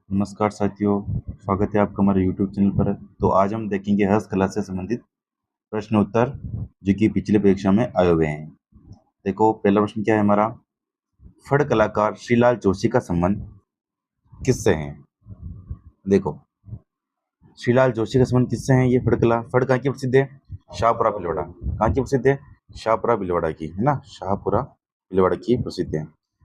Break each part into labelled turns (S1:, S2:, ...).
S1: नमस्कार साथियों, स्वागत है आपका हमारे यूट्यूब चैनल पर। तो आज हम देखेंगे हस्तकला से संबंधित प्रश्न उत्तर जो कि पिछले परीक्षा में आए हुए हैं। देखो पहला प्रश्न क्या है हमारा, फड़ कलाकार श्रीलाल जोशी का संबंध किससे है? देखो श्रीलाल जोशी का संबंध किससे है? ये फड़ कहाँ की प्रसिद्ध है? शाहपुरा भीलवाड़ा। कहाँ की प्रसिद्ध है? शाहपुरा भीलवाड़ा की, है ना, शाहपुरा भीलवाड़ा की प्रसिद्ध है।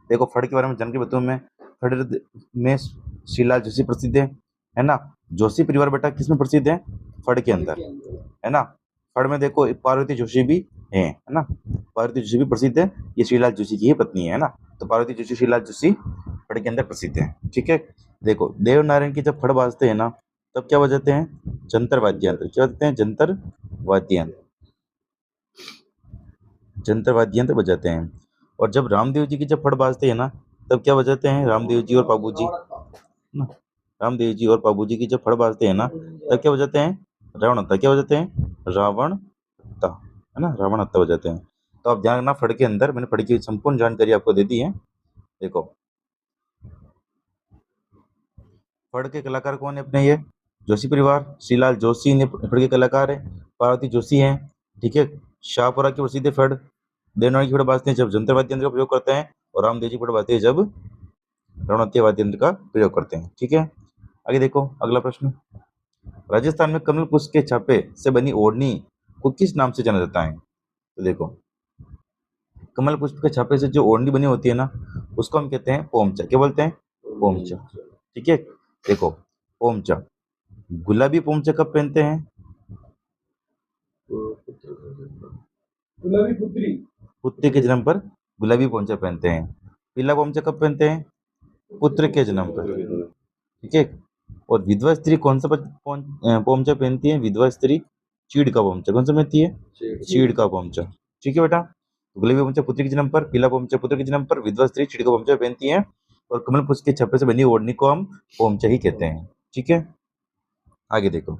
S1: देखो फड़ के बारे में जानकारी बताऊं मैं। फड़ में श्रीलाल जोशी प्रसिद्ध है ना। जोशी परिवार बेटा किसमें प्रसिद्ध है? फड़ के अंदर, है ना। फड़ में देखो पार्वती जोशी भी है ना। पार्वती जोशी भी प्रसिद्ध है, ये श्रीलाल जोशी की ही पत्नी है ना। तो पार्वती जोशी श्रीलाल जोशी फड़ के अंदर प्रसिद्ध है, ठीक है। देखो देवनारायण की जब फड़ बाजते हैं ना, तब क्या बजाते हैं? जंतर वाद्य यंत्र। क्या बजाते हैं? जंतर वाद्य यंत्र। जंतर वाद्य यंत्र बजाते हैं। और जब रामदेव जी की जब फड़ बाजते हैं ना, तब क्या बजाते हैं? रामदेव जी और बाबू जी ना। रामदेव जी और बाबू जी की जब फड़ बाजते हैं ना, तब क्या बजाते हैं? रावण हत्ता। क्या बजाते हैं? रावण हत्ता, है ना, रावण हत्ता बजाते हैं। तो आप ध्यान रखना, फड़ के अंदर मैंने फड़ की संपूर्ण जानकारी आपको दे दी है। देखो फड़ के कलाकार कौन है अपने? ये जोशी परिवार, श्रीलाल जोशी ने फड़ के कलाकार है, पार्वती जोशी हैं, ठीक है। शाहपुरा की प्रसिद्ध फड़, देवनागरी की फड़ बाजते हैं जब जंतर वाद्य यंत्र का प्रयोग करते हैं, और रामदेव जी फड़ बाजते हैं जब रावणहत्या वाद्य यंत्र का प्रयोग करते हैं, ठीक है। आगे देखो अगला प्रश्न, राजस्थान में कमल पुष्प के छापे से बनी ओढ़नी को किस नाम से जाना जाता है? तो देखो कमल पुष्प के छापे से जो ओढ़नी बनी होती है ना, उसको हम कहते हैं पोमचा। क्या बोलते हैं? पोमचा, ठीक है। देखो पोमचा, गुलाबी पोमचा कब पहनते हैं?
S2: गुलाबी पुत्री
S1: पुत्री के जन्म पर गुलाबी पोमचा पहनते हैं। पीला पोमचा कब पहनते हैं? पुत्र के जन्म पर, ठीक है। और विधवा स्त्री कौन सा पोमचा पहनती है? विधवा स्त्री चीड़ का पोमचा। कौन सा पहनती है? चीड़ का पोमचा, ठीक है बेटा। गुलाबी पोमचा पुत्री के जन्म पर, पीला पोमचा पुत्र के जन्म पर, विधवा स्त्री चीड़ का पोमचा पहनती है, और कमल पुष्प के छप्पे से बनी ओढ़नी को हम पोमचा ही कहते हैं, ठीक है। आगे देखो,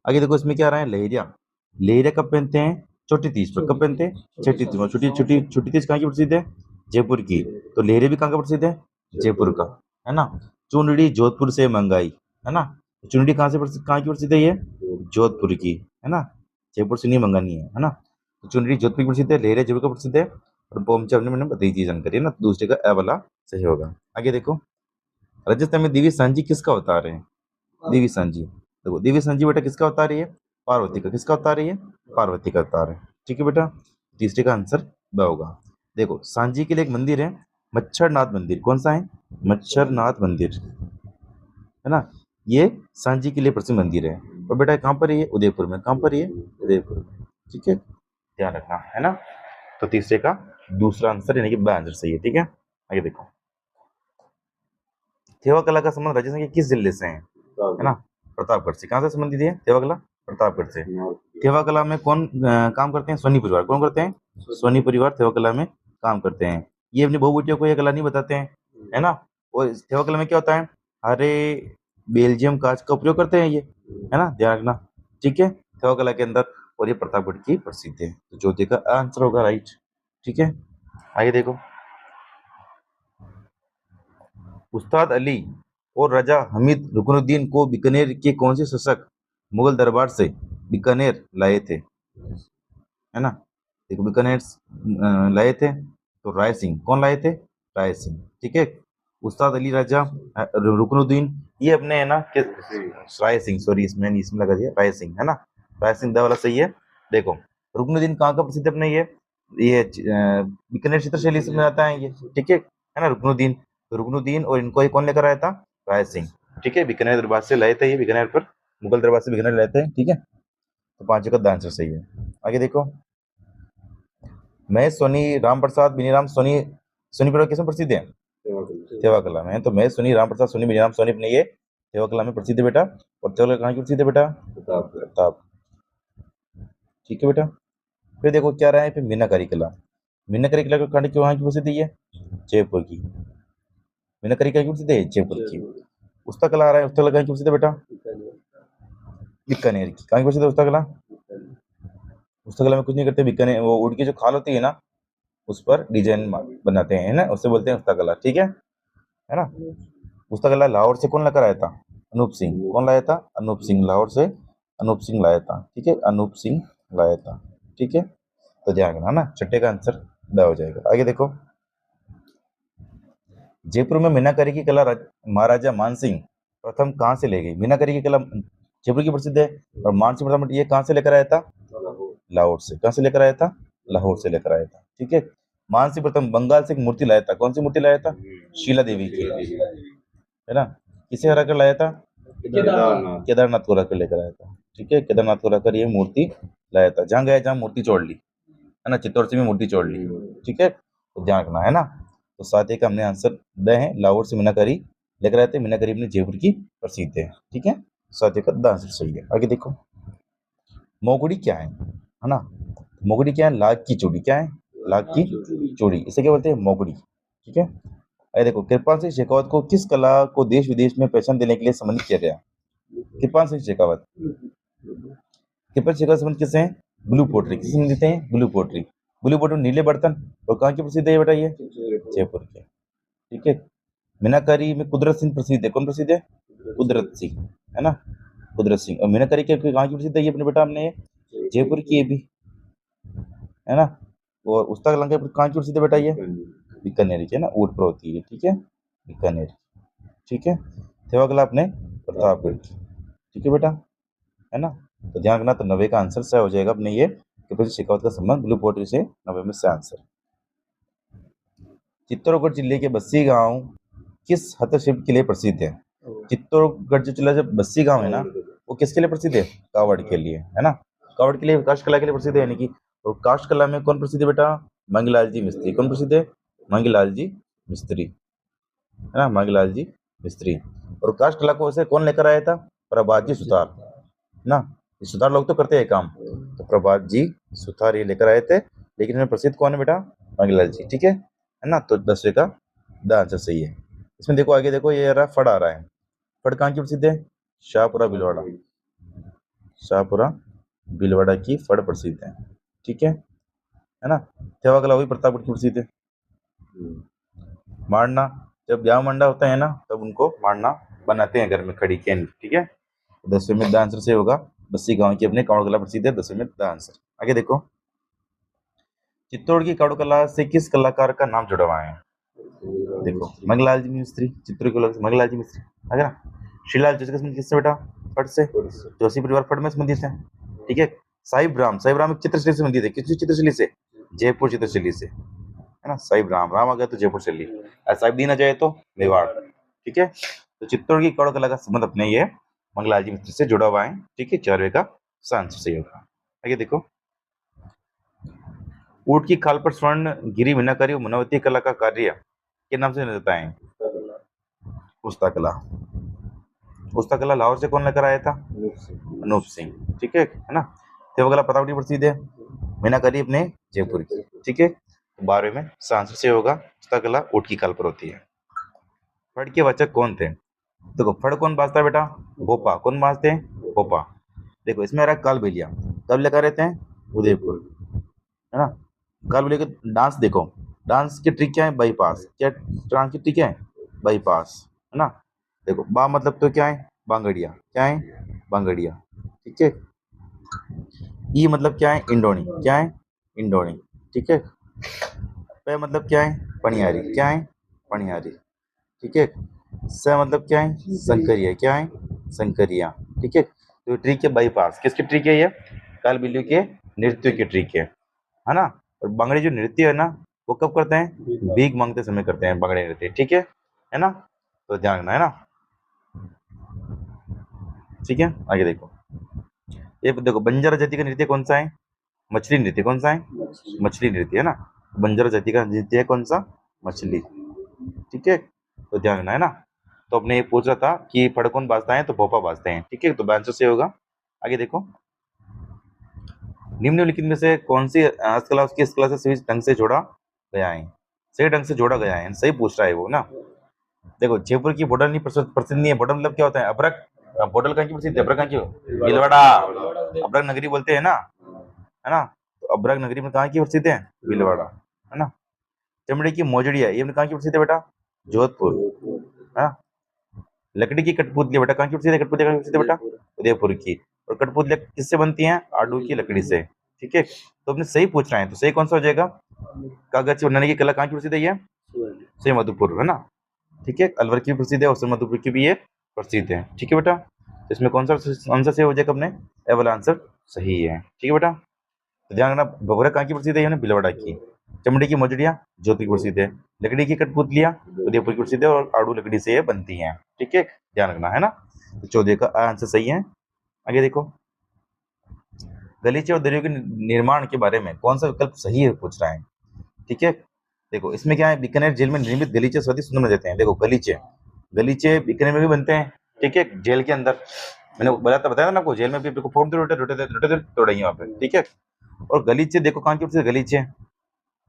S1: आगे देखो इसमें क्या आ रहा है, लहरिया। लहरिया कब पहनते हैं? छोटी तीज पर। कब पहनते हैं? छठी तीज पर। छोटी छोटी छोटी तीज कहाँ की प्रसिद्ध है? जयपुर की। तो लहरिया भी कहाँ का प्रसिद्ध है? जयपुर का, है ना। चुनरी जोधपुर से मंगाई, है ना। चुनरी कहाँ से कहाँ की प्रसिद्ध है? ये जोधपुर की, है ना। जयपुर से नहीं मंगानी है ना। तो चुनरी जोधपुर की प्रसिद्ध है, लहरिया जयपुर का प्रसिद्ध है, और पोमचा मैंने बताई थी जानकारी, है ना। दूसरे का ए वाला सही होगा। आगे देखो, राजस्थान में देवी सांझी किसका अवतार है? देवी सांझी, देखो देवी सांझी बेटा किसका अवतार है? ये पार्वती का। किसका अवतार है? ये पार्वती का अवतार है, ठीक है बेटा। तीसरे का आंसर ब होगा। देखो सांझी के लिए एक मंदिर है, मच्छरनाथ मंदिर। कौन सा है? मच्छरनाथ मंदिर, है ना। ये सांझी के लिए प्रसिद्ध मंदिर है। और बेटा कहाँ पर है ये? उदयपुर में। कहाँ पर है ये? उदयपुर में, ठीक है, ध्यान रखना, है ना। तो तीसरे का दूसरा आंसर यानी कि ब आंसर सही है, ठीक है। आगे देखो, थेवा कला का संबंध राजस्थान के किस जिले से है ना? प्रतापगढ़ से। कहाँ से संबंधित है थेवा कला? प्रतापगढ़ से। थेवा कला में कौन काम करते हैं? सोनी परिवार। कौन करते हैं? सोनी परिवार थेवा कला में काम करते हैं। ये अपनी बहू बेटियों को ये कला नहीं बताते हैं, है ना। और इस थेवा कला में क्या होता है? हरे बेल्जियम कांच का उपयोग करते हैं ये, है ना, ध्यान रखना, ठीक है, थेवा कला के अंदर। और ये प्रतापगढ़ की प्रसिद्ध है, तो ज्योति का आंसर होगा राइट, ठीक है। आगे देखो, उस्ताद अली और राजा हमीद रुकनुद्दीन को बीकानेर के कौन से शासक मुगल दरबार से बीकानेर लाए थे? है ना। देखो बीकानेर लाए थे तो राय सिंह। कौन लाए थे? राय सिंह, ठीक है। उस्ताद अली, राजा रुकनुद्दीन, ये अपने है ना राय सिंह, सॉरी इसमें इसमें लगा दिया राय सिंह, है ना। राय सिंह दा वाला सही है। देखो रुकनुद्दीन कहाँ का प्रसिद्ध अपने? ये बीकानेर चित्रशैली में आता है ये, ठीक है ना। रुकनुद्दीन, तो रुकनुद्दीन और इनको ये कौन लेकर आया था? राय सिंह, ठीक है। बीकानेर दरबार से लाए थे ये, बीकानेर पर मुगल दरबार से बीकानेर लाए थे, ठीक है। तो पांचों का आंसर सही है। आगे देखो, महेश सोनी, राम प्रसाद बिनीराम सोनी, सोनी परिवार किसमें प्रसिद्ध है? थेवा कला में। तो महेश सोनी, राम प्रसाद सोनी, बिनीराम सोनी अपने ये थेवा कला में प्रसिद्ध है बेटा। और थेवा कला कहाँ की प्रसिद्ध है बेटा? प्रताप, ठीक है बेटा। फिर देखो क्या रहा है, फिर मीनाकारी कला। मीनाकारी कला का कांड क्यों वहाँ की प्रसिद्ध है? जयपुर की। मीनाकारी कहाँ की प्रसिद्ध है? जयपुर की। उस्ता कला आ रहा है, उस्ता कला कहाँ की प्रसिद्ध है बेटा? बीकानेर की। कहाँ की प्रसिद्ध है उस्ता कला? उस्ता कला में कुछ नहीं करते, बीकानेर वो उड़ की जो खाल होती है ना, उस पर डिजाइन बनाते हैं ना, उससे बोलते हैं उस्ता कला, ठीक है ना। पुस्तकालय लाहौर से कौन लेकर आया था? अनूप सिंह। कौन लाया था? अनूप सिंह। लाहौर से अनूप सिंह लाया था। ठीक है, अनूप सिंह लाया था। ठीक है, तो ध्यान रखना ना, छठे का आंसर ड हो जाएगा। आगे देखो, जयपुर में मीनाकारी की कला महाराजा मानसिंह प्रथम कहाँ से ले गई? मीनाकारी की कला जयपुर की प्रसिद्ध है, और मानसिंह प्रथम ये कहाँ से लेकर आया था? लाहौर से। कहाँ से लेकर आया था? लाहौर से लेकर आया था। ठीक है, मानसिंह प्रथम बंगाल से एक मूर्ति लाया था। कौन सी मूर्ति लाया था? शीला देवी की, है ना। किसे हरा कर लाया था? केदारनाथ को हरा कर लेकर आया था। ठीक है, केदारनाथ को हरा कर ये मूर्ति लाया था। जहाँ गया, जहाँ मूर्ति छोड़ ली, है ना, चित्तौड़ से भी मूर्ति छोड़ ली। ठीक है, तो ध्यान रखना, है ना। तो 7 का हमने आंसर द है। लाहौर से मीनाकारी लेकर आए थे। मीनाकारी अपने जयपुर की प्रसिद्ध है। ठीक है, 7 का द आंसर सही है। आगे देखो, मोगुड़ी क्या है ना। मोगुड़ी क्या है? लाख की चूड़ी। क्या है? लाख की चूड़ी, इसे क्या बोलते हैं? मोगुड़ी। ठीक है, अरे देखो, कृपाल सिंह शेखावत को किस कला को देश विदेश में पहचान देने के लिए सम्मानित किया गया? कृपाल सिंह शेखावत, कृपाल शेखावत संबंध किससे हैं? Blue pottery. किससे संबंधित हैं? Blue pottery. ब्लू पोट्री नीले बर्तन, और कहाँ की प्रसिद्ध है बेटा? ये जयपुर के। ठीक है, मीनाकारी में कुदरत सिंह प्रसिद्ध है। कौन प्रसिद्ध है? कुदरत सिंह, है ना, कुदरत सिंह। और मीनाकारी के कहाँ की प्रसिद्ध है? ये अपने बेटा हमने जयपुर की, ये भी, है ना। और उस्ताद लंका कहाँ की प्रसिद्ध है बेटा? ये बीकानेर की, है ना, ऊँट पर होती है। ठीक है, बीकानेर। ठीक है, थेवागला अपने प्रतापगढ़ की। ठीक है बेटा, है ना। तो ध्यान रखना, तो 90 का आंसर सही हो जाएगा अपने ये कृपाल शेखावत का संबंध ब्लू पोट्री से 90 में से आंसर। चित्तौड़गढ़ जिले के बस्सी गांव किस हस्तशिल्प के लिए प्रसिद्ध है? चित्तौड़गढ़ जो जिला जब बस्सी गांव है ना, वो किसके लिए प्रसिद्ध है? कावड़ के लिए, है ना। कावड़ के लिए, काष्ठ कला के लिए प्रसिद्ध है, यानी कि। और काष्ठ कला में कौन प्रसिद्ध है बेटा? मंगीलाल जी मिस्त्री। कौन प्रसिद्ध है? मंगीलाल जी मिस्त्री, है ना, मंगीलाल जी मिस्त्री। और काष्ठ कला को उसे कौन लेकर आया था? प्रभात जी सुतार, है ना। सुतार लोग तो करते हैं काम, तो प्रभात जी सुतार ये लेकर आए थे, लेकिन इनमें प्रसिद्ध कौन है बेटा? मंगीलाल जी। ठीक है ना। तो 10वें का द आंसर सही है। इसमें देखो, आगे देखो, ये रहा फड़ आ रहा है। फड़ कहाँ की प्रसिद्ध है? शाहपुरा भीलवाड़ा। शाहपुरा भीलवाड़ा की फड़ प्रसिद्ध है। ठीक है ना। थेवागला वही प्रतापगढ़ की प्रसिद्ध है। मारना, जब ब्याह मंडा होता है ना, तब उनको मारना बनाते हैं घर में खड़ी के। ठीक है, 10वें में द आंसर से होगा। बस्सी गांव की अपने कावड़ कला प्रसिद्ध है। 10वें में द आंसर। आगे देखो, चित्तौड़ की कावड़ कला से किस कलाकार का नाम जुड़ा हुआ है? देखो, मंगलाल जी मिस्त्री, चित्तौड़ के लोग मंगलाल जी मिस्त्री, है ना। श्रीलाल जोशी का संबंध किससे बेटा? फट से। जोशी परिवार फट में संबंधित है। ठीक है, साहिब राम, साहिब राम एक चित्रशैली से संबंधित है। किस चित्रशैली से? जयपुर चित्रशैली से, है ना। साहिब राम, राम आ गया तो जयपुर शैली, साहिब दीन आ जाए तो मेवाड़। ठीक है, तो चित्तौड़ की कावड़ कला का संबंध अपने ये मंगलाल जी मिस्त्री से जुड़ा हुआ है। ठीक है, 4वें का आंसर सही होगा। आगे देखो, ऊंट की खाल पर स्वर्ण गिरी मीनाकारी और मनवती कला का कार्य के नाम से जाना जाता है? उस्ता कला। उस्ता कला लाहौर से कौन लेकर आया था? अनूप सिंह। ठीक है ना। थेवागला प्रतापगढ़ प्रसिद्ध है। मीनाकारी अपने जयपुर की। ठीक है, 12वें में आंसर से होगा। उस्ता कला ऊंट की खाल पर होती है। फड़ के वाचक कौन थे? देखो, फड़ कौन बाजता है बेटा? भोपा। कौन बाजते हैं? भोपा। देखो, इसमें आ रहा है काल बेलिया, कब लेकर रहते हैं? उदयपुर, है ना। काल बेलिया का डांस देखो, डांस की ट्रिक क्या है? बाईपास। क्या डांस की ट्रिक है? बाईपास, है ना। देखो, बा मतलब तो क्या है? बांगड़िया। क्या है? बांगड़िया। ठीक है, ई मतलब क्या है? इंडोनी। क्या है? इंडोनी। ठीक है, पे मतलब क्या है? पनियारी। क्या है? पनियारी। ठीक है, स मतलब क्या है? संकरिया। क्या है? संकरिया। ठीक है, तो ट्रिक है बाईपास। किसकी ट्रिक है ये? काल बिल्ली के नृत्य की ट्रिक है ना। और बांगड़ी जो नृत्य है ना, वो कब करते हैं? भीख मांगते समय करते हैं बांगड़ी नृत्य। ठीक है ना, तो ध्यान रखना, है ना। ठीक है, आगे देखो, ये देखो, बंजारा जाति का नृत्य कौन सा है? मछली नृत्य। कौन सा है? मछली नृत्य, है ना। बंजारा जाति का नृत्य है कौन सा? मछली। ठीक है, तो ध्यान रखना, है ना। तो अपने ये पूछ रहा था कि फड़ कौन बाजता है, तो भोपा बाजते हैं। ठीक है, तो आंसर से होगा। आगे देखो, निम्नलिखित में से कौन सी हस्तकला उसकी इस कला से सही ढंग से जोड़ा गया है? सही ढंग से जोड़ा गया है, सही पूछ रहा है वो ना। देखो, जयपुर की बोटल नहीं प्रसिद्ध नहीं है। बोटल मतलब क्या होता है? अभ्रक। बोटल कहाँ की प्रसिद्ध है? अभ्रक कहाँ की? भीलवाड़ा। अभ्रक नगरी बोलते हैं ना, है ना। तो अभ्रक नगरी में कहाँ की प्रसिद्ध है? भीलवाड़ा, है ना। चमड़े की मोजड़िया, ये कहाँ की प्रसिद्ध है बेटा? जोधपुर, है ना। लकड़ी की कठपुतली बेटा कहाँ की प्रसिद्ध है? कठपुतली कहाँ की प्रसिद्ध है बेटा? उदयपुर की। और कठपुतलियां किससे बनती हैं? आड़ू की लकड़ी से। ठीक है, तो अपने सही पूछ रहे हैं, तो सही कौन सा हो जाएगा? कागज से बनाने की कला कहाँ की प्रसिद्ध है? ये श्रीमधुपुर है ना। ठीक है, अलवर की भी प्रसिद्ध है और श्रीमधुपुर की भी ये प्रसिद्ध है। ठीक है बेटा, तो इसमें कौन सा आंसर सही हो जाएगा? अपने ए वाला आंसर सही है। ठीक है बेटा, तो ध्यान रखना, भगोड़ा कहाँ की प्रसिद्ध है? यानी भीलवाड़ा की। चमड़े की मोजड़ियां जोधपुर की प्रसिद्ध है। लकड़ी की कठपुतलियां उदयपुर की प्रसिद्ध है और आड़ू लकड़ी से ये बनती हैं। ठीक है, ध्यान रखना है ना। तो 14 का आंसर सही है। आगे देखो, गलीचे और दरियों के निर्माण के बारे में कौन सा विकल्प सही है पूछ रहा है। ठीक है, देखो इसमें क्या है, बीकानेर जेल में निर्मित गलीचे स्वादिष्ट सुंदर जाते हैं। देखो गलीचे, गलीचे बीकानेर में भी बनते हैं। ठीक है, जेल के अंदर मैंने बताया था ना आपको, जेल में भी फोड़ रोटे रोटे रोटे तोड़ेंगे वहाँ पे। ठीक है, और गलीचे देखो कहाँ की प्रसिद्ध गलीचे,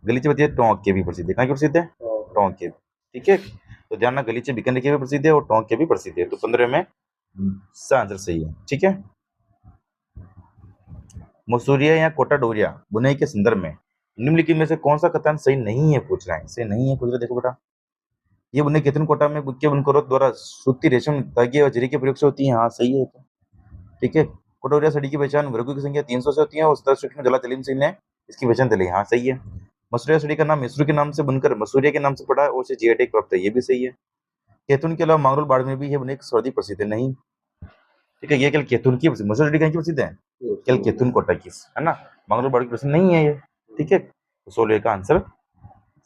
S1: गलीचे बताइए टोंक के भी प्रसिद्ध है। कहाँ की प्रसिद्ध है? टोंक के। ठीक है, तो ध्यान रखना, गलीचे बीकानेर के भी प्रसिद्ध है और टोंक के भी प्रसिद्ध है। तो 15 में सा आंसर सही है। ठीक है, मसूरिया या कोटा डोरिया बुनाई के संदर्भ में निम्नलिखित में से कौन सा कथन सही नहीं है पूछ रहा है। सही नहीं है पूछ रहा, देखो बेटा, ये बुनाई केतन कोटा में बुनके बुनकरों द्वारा सूती रेशम धागे और जरी के प्रयोग से होती है। हाँ सही है तो। ठीक है, कोटोरिया सड़ी की पहचान वर्गों की संख्या 300 से होती है और सतर सूक्ष्म जला तलीम सिंह ने इसकी पहचान दिलाई। हाँ सही है। मसूरिया सड़ी का नाम मिस्र के नाम से बनकर मसूरिया के नाम से पड़ा और उसे जीआई टैग प्राप्त है। ये भी सही है। केतुन के अलावा मांगरोल बाड़ में भी है बुनाई सर्दी प्रसिद्ध है। नहीं। ठीक है, ये केवल केतुन की मसूरिया सड़ी कहाँ की प्रसिद्ध है? केवल केतुन कोटा की है ना, मांगरोल बाड़ की प्रसिद्ध नहीं है ये। ठीक है, तो 16 का आंसर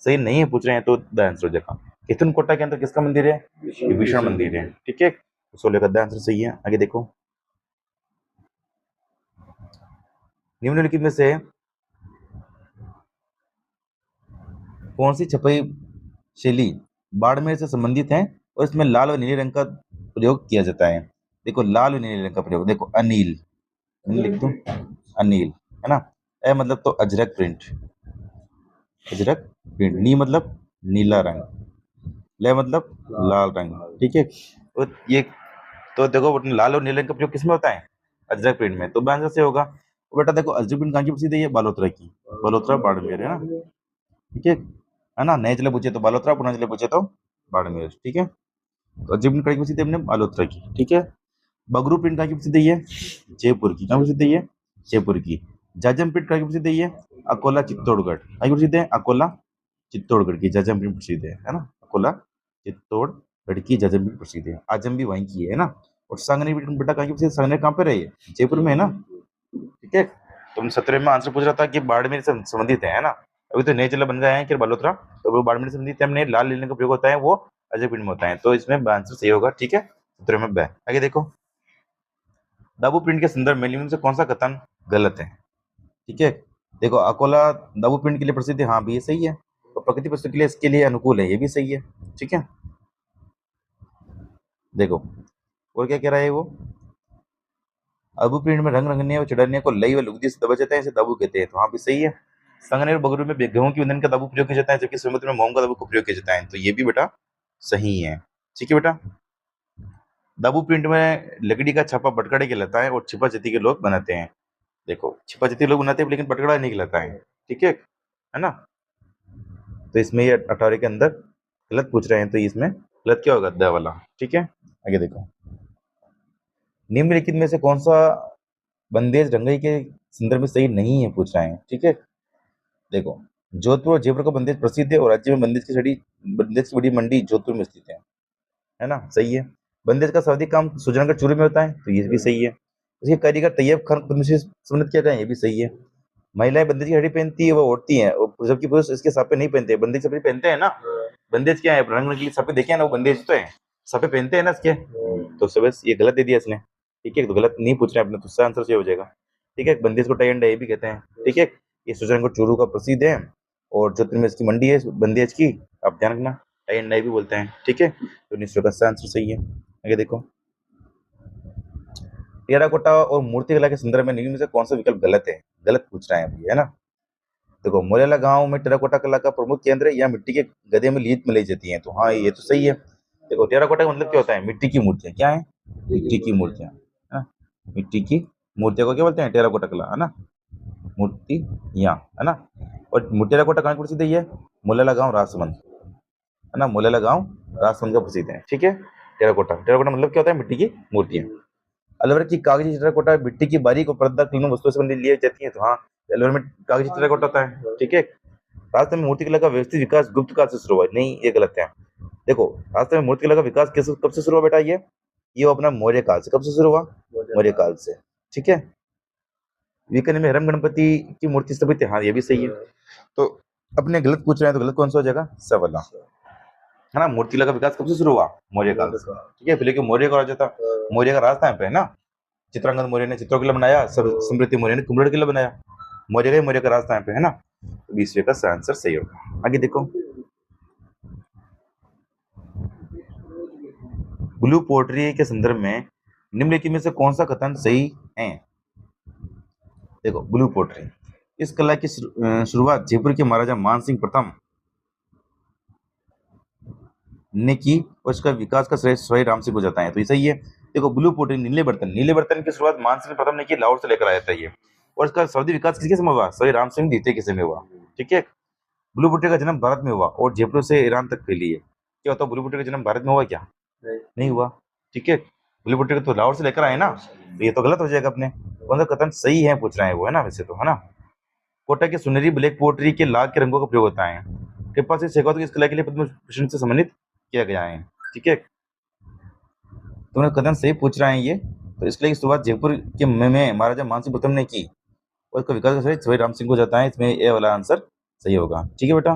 S1: सही नहीं है पूछ रहे हैं, तो द आंसर हो जाएगा। केतुन कोटा के अंदर किसका मंदिर है? विभीषण मंदिर है। ठीक है, 16 का द आंसर सही है। आगे देखो, निम्नलिखित में से कौन सी छपाई शैली बाड़मेर से संबंधित है और इसमें लाल व नीले रंग का प्रयोग किया जाता है। देखो लाल व नीले रंग का प्रयोग, देखो अनील, लिख दो अनील है ना। ए मतलब तो अजरक प्रिंट, अजरक प्रिंट। नी मतलब नीला रंग, ले मतलब लाल रंग। ठीक है, तो ये तो देखो लाल और नीले रंग का प्रयोग किसमें होता है? अजरक प्रिंट में। तो आंसर से होगा। तो बेटा देखो अजरक प्रिंट कहाँ की प्रसिद्ध है? ये बालोतरा की, बालोतरा बाड़मेर है ना। ठीक है ना, नए जिले पूछे तो बालोतरा, पुराने जिले पूछे तो बाड़मेर। ठीक है, तो अजरक प्रिंट कहाँ की प्रसिद्ध है? अपने बालोतरा की। ठीक है, बगरू प्रिंट कहाँ की प्रसिद्ध है? ये जयपुर की। कहाँ प्रसिद्ध है? ये जयपुर की। जाजम प्रिंट कहाँ की प्रसिद्ध है? ये अकोला चित्तौड़गढ़। कहाँ की प्रसिद्ध है? अकोला चित्तौड़गढ़ की जाजम प्रिंट प्रसिद्ध है ना। अकोला चित्तौड़गढ़ की जाजम प्रिंट प्रसिद्ध है। आजम भी वहीं की है ना। और सांगनेरी प्रिंट बेटा कहाँ की प्रसिद्ध? सांगनेर कहाँ पे रही है? जयपुर में है ना। ठीक है, तुम 17 में आंसर पूछ रहा था कि बाड़मेर से संबंधित है ना। अभी तो नए जिला बन गए हैं कि बालोतरा, तो वो बाड़मेर से संबंधित है। हमने लाल लीलन का प्रयोग होता है वो अजय प्रिंट में होता है, तो इसमें आंसर सही होगा। ठीक है, 17 में ब। आगे देखो, दाबू प्रिंट के संदर्भ में निम्न से कौन सा कथन गलत है? ठीक है, देखो अकोला दाबू प्रिंट के लिए प्रसिद्ध है। हाँ भी ये सही है। और प्रकृति पुस्तक के लिए इसके लिए अनुकूल है। ये भी सही है। ठीक है, देखो और क्या कह रहा है वो, दाबू प्रिंट में रंग रंगने और चढ़ाने को लई व लुगदी से दबा जाता है, इसे दाबू कहते हैं। तो हाँ भी सही है। संगनेर और बगरू में गेहूं की ईंधन का दाबू प्रयोग किया जाता है, जबकि सोनभद्र में मोम का दाबू को प्रयोग किया जाता है। तो ये भी बेटा सही है। ठीक है बेटा, दाबू प्रिंट में लकड़ी का छापा बटकड़े कहलाता है और छिपा जती के लोग बनाते हैं। देखो छिपा जती लोग बनाते हैं लेकिन बटकड़ा नहीं कहलाता है। ठीक है ना। तो इसमें ये 18 के अंदर गलत पूछ रहे हैं, तो इसमें गलत क्या होगा? द वाला। ठीक है, आगे देखो, निम्नलिखित में से कौन सा बंदेज रंगई के संदर्भ में सही नहीं है पूछ रहे हैं। ठीक है, देखो जोधपुर और जयपुर का बंदेज प्रसिद्ध है और राज्य में बंदेज की बड़ी मंडी जोधपुर में स्थित है ना। सही है। बंदेज का सर्वाधिक काम सुजनगढ़ चूरू में होता है, तो ये भी सही है। उसके कारीगर तैयब खान पद्मश्री से सम्मानित किया गया है, ये भी सही है। महिलाएं बंदेज की हड्डी पहनती है, वो ओढ़ती हैं, और जबकि पुरुष इसके सापे नहीं पहनते। बंदेज सापे पहनते हैं ना। बंदेज क्या है? रंग के लिए सापे देखे हैं ना, वो बंदेज तो है, सापे पहनते हैं ना इसके। तो सब ये गलत दे दिया इसने। ठीक है, तो गलत नहीं पूछ रहे अपने, तो उसका आंसर सही हो जाएगा। ठीक है, बंदेज को टाई एंड डाई भी कहते हैं। ठीक है, ये सुजनगढ़ चूरू का प्रसिद्ध है और जोधपुर में इसकी मंडी है बंदेज की, आप ध्यान रखना। टाई एंड डाई भी बोलते हैं। ठीक है, तो 19 का आंसर सही है। आगे देखो, टेराकोटा और मूर्तिकला के संदर्भ में निम्न में से कौन सा विकल्प गलत है? गलत पूछ रहे हैं अभी, है ना। देखो मोरेला गांव में टेराकोटा कला का प्रमुख केंद्र है, या मिट्टी के गधे में लीद मिलाई जाती है। तो हाँ ये तो सही है। देखो टेराकोटा का मतलब क्या होता है? मिट्टी की मूर्तियां। क्या है? मिट्टी की मूर्तियां, है ना। मिट्टी की मूर्तियों को क्या बोलते हैं? टेराकोटा कला, है ना। मूर्तियां, है ना। और टेराकोटा कहाँ की प्रसिद्ध है? मोरेला गांव राजसमंद, है ना। मोरेला गांव राजसमंद का प्रसिद्ध है। ठीक है, टेराकोटा। टेराकोटा मतलब क्या होता है? मिट्टी की मूर्तियां। अलवर की कागजी टेराकोटा मिट्टी की बारीक और परतदार कलम वस्तुओं से बनी ली जाती है। तो हाँ, अलवर में कागजी टेराकोटा होता है। ठीक है। राजस्थान में मूर्ति कला का व्यवस्थित विकास गुप्त काल से शुरू हुआ। नहीं, ये गलत है। देखो, राजस्थान में मूर्ति कला का विकास कैसे कब से शुरू हुआ बेटा? ये अपना मौर्य काल से। कब से शुरू हुआ? मौर्य काल से। ठीक है। बीकानेर में हेरम गणपति की मूर्ति स्थापित है। हाँ, ये भी सही है। तो अपने गलत पूछ रहे हैं, तो गलत कौन सा हो जाएगा? स वाला, है ना। मूर्ति कला का विकास कब से शुरू हुआ? मौर्य काल से। ठीक है। पहले क्यों मौर्य का राजा था? मौर्य का राज टाइम पे है ना। चित्रांगद मौर्य ने चित्रों किला बनाया, स्मृति मौर्य ने कुम्भलगढ़ किला बनाया। मौर्य का राज टाइम पे, है ना। 20वें का आंसर सही होगा। आगे देखो, ब्लू पोर्ट्री के संदर्भ में निम्नलिखित में से कौन सा कथन सही है? देखो, ब्लू पोर्ट्री, इस कला की शुरुआत जयपुर के महाराजा मानसिंह प्रथम ने की और इसका विकास का श्रेय स्वयं राम सिंह को जाता है। तो ये सही है। देखो, ब्लू पोर्ट्री नीले बर्तन की शुरुआत मानसिंह प्रथम ने की, लाहौर से लेकर आया था ये। और इसका सऊदी विकास किसके समय हुआ? स्वयं राम सिंह द्वितीय के समय हुआ। ठीक है। ब्लू पोर्ट्री का जन्म भारत में हुआ और जयपुर से ईरान तक फैली है। क्या होता है? ब्लू पोर्ट्री का जन्म भारत में हुआ क्या? नहीं हुआ। ठीक है। ब्लू पोर्ट्री तो लाहौर से लेकर आए ना, तो ये तो गलत हो जाएगा अपने। कौन सा कथन सही है पूछ रहे हैं वो, है ना, वैसे तो, है ना। कोटा के सुनहरी ब्लैक पोर्ट्री के लाल के रंगों का प्रयोग होता है। कृपा से शेखावत की इस कला के लिए पद्म भूषण से सम्मानित किया गया है। ठीक है। तुमने कथन सही पूछ रहे हैं ये। तो इस कला की शुरुआत जयपुर के में महाराजा मानसिंह प्रथम ने की और इसका विकास का श्रेय स्वयं राम सिंह को जाता है। इसमें ये वाला आंसर सही होगा। ठीक है बेटा,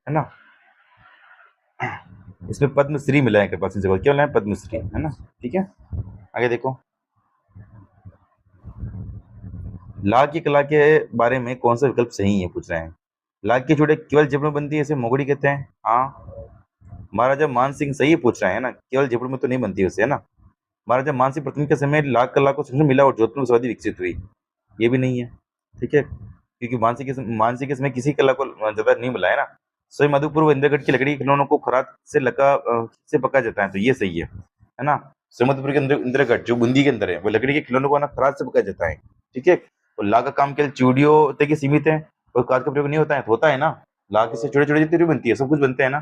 S1: है ना। इसमें पद्मश्री मिला है कृपा सिंह, क्या मिला है? पद्मश्री, है ना। ठीक है। आगे देखो, लाख की कला के बारे में कौन सा विकल्प सही है पूछ रहे हैं। लाख की चूड़े केवल जयपुर में बनती है, इसे मोगड़ी कहते हैं। हाँ, महाराजा मान सिंह सही पूछ रहे हैं ना, केवल जयपुर में तो नहीं बनती उसे, है ना। महाराजा मान सिंह प्रथम के समय लाख कला को संरक्षण मिला और जोधपुर में सर्वाधिक विकसित हुई। ये भी नहीं है। ठीक है, क्योंकि मानसिंह के समय किसी कला को ज्यादा नहीं मिला है ना। स्वयं मधुपुर व इंद्रगढ़ की लकड़ी के खिलौनों को खराद से से पकाया जाता है। तो ये सही है ना। स्वयं के अंदर इंद्रगढ़ जो बूंदी के अंदर है, वो लकड़ी के खिलौनों को ना खराद से पकाया जाता है। ठीक है। और ला का काम केवल चूड़ियों तक ही सीमित है और कांच का प्रयोग नहीं होता है। तो होता है ना, ला से छोटे छोटे जितनी बनती है, सब कुछ बनते हैं ना।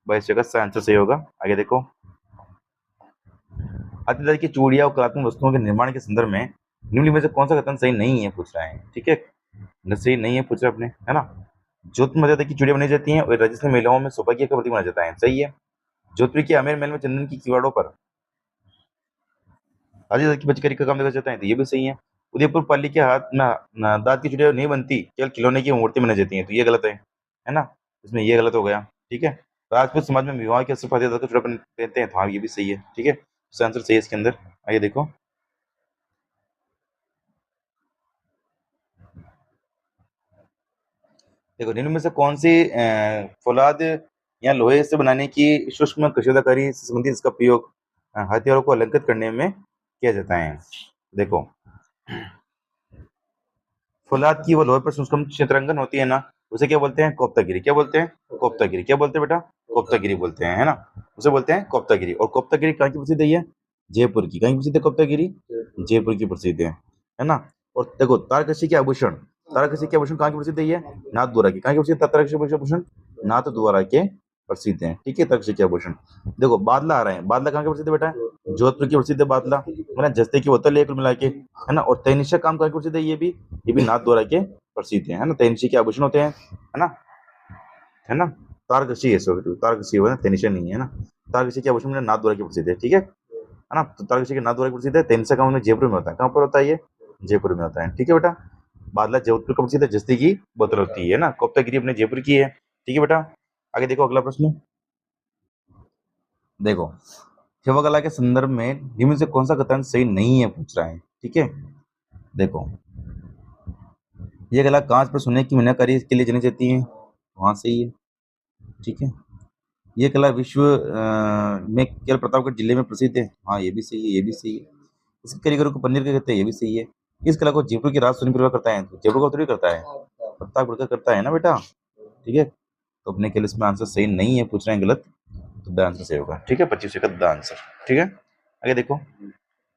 S1: भाई, इसका आंसर सही होगा। आगे देखो, अतिदार की चूड़िया और कलात्मक वस्तुओं के निर्माण के संदर्भ में निम्नलिखित में से कौन सा कथन सही नहीं है पूछ रहा है। ठीक है, सही नहीं है पूछ रहे अपने, है ना। जोधपुर में की चूड़िया बनाई जाती हैं और राजस्थानी महिलाओं में सौभाग्य का प्रतीक माना जाता है। सही है। जोधपुर के आमेर महल में चंदन की किवाड़ों पर आदिदार की बचकारी का काम देखा जाता है। तो ये भी सही है। उदयपुर पाली के हाथ ना दांत की चूड़िया नहीं बनती, केवल खिलौने की मूर्ति बनाई जाती है। तो ये गलत है ना। इसमें ये गलत हो गया। ठीक है। राजपूत समाज में विवाह के अवसर पर आदिदार का चूड़ा पहनते हैं। तो हाँ, ये भी सही है। ठीक है, इसका आंसर सही है इसके अंदर। आइए देखो, निम्न में से कौन सी फौलाद या लोहे से बनाने की सूक्ष्म कशीदाकारी से संबंधित इसका प्रयोग हथियारों को अलंकृत करने में किया जाता है। देखो, फौलाद की वो लोहे पर सूक्ष्म चित्रांकन होती है ना, उसे क्या बोलते हैं? कोफ्तागिरी। क्या बोलते हैं? कोफ्तागिरी। क्या बोलते हैं बेटा? कोफ्तागिरी बोलते हैं, है ना। उसे बोलते हैं कोफ्तागिरी। और कोफ्तागिरी कहाँ की प्रसिद्ध है? जयपुर की। कहाँ की प्रसिद्ध है कोफ्तागिरी? जयपुर की प्रसिद्ध है ना। और देखो, तारकशी के आभूषण, कहाँ की प्रसिद्ध है? नाथ द्वारा की। कहाँ की प्रसिद्ध तारकशी के आभूषण? नाथ द्वारा के प्रसिद्ध है। ठीक है, तारकशी के आभूषण। देखो, बादला आ रहे हैं। बादला कहाँ के प्रसिद्ध है बेटा? जोधपुर की प्रसिद्ध है बादला, है ना। जस्ते की बोतल एक मिला के, है ना। और तैनिशा काम कहाँ की प्रसिद्ध है? ये भी नाथ द्वारा के प्रसिद्ध है ना। तैनिशी के आभूषण होते हैं, है ना। तारकशी है, सॉरी, तारकशी है, तैनिशा नहीं है ना। तारकशी के आभूषण नाथ द्वारा के प्रसिद्ध है। ठीक है ना। तो तारकशी के नाथ द्वारा के प्रसिद्ध है। तैनिशा का जयपुर में होता है। कहाँ पर होता है ये? जयपुर में होता है। ठीक है बेटा। बादला जोधपुर का प्रसिद्ध है, जस्ती की बोतल होती है ना। कोफ्तागिरी अपने जयपुर की है। ठीक है बेटा। आगे देखो, अगला प्रश्न देखो, शिवकला के संदर्भ में निम्न से कौन सा कथन सही नहीं है पूछ रहा है। ठीक है, देखो, ये कला कांच पर सोने की मीनाकारी के लिए जानी जाती है। वहां सही है। ठीक है, ये कला विश्व में केवल प्रतापगढ़ जिले में प्रसिद्ध है। हाँ, ये भी सही है, ये भी सही है। इसके कारीगरों को पन्नीर का कहते हैं। ये भी सही है। इस कला को जयपुर की राज सोनी परिवार करता है। तो जयपुर का थोड़ी करता है, प्रतापगढ़ का करता है ना बेटा। ठीक है, तो अपने के लिए इसमें आंसर सही नहीं है पूछ रहे हैं, गलत। तो द आंसर सही होगा। ठीक है, 25 का द आंसर। ठीक है, आगे देखो,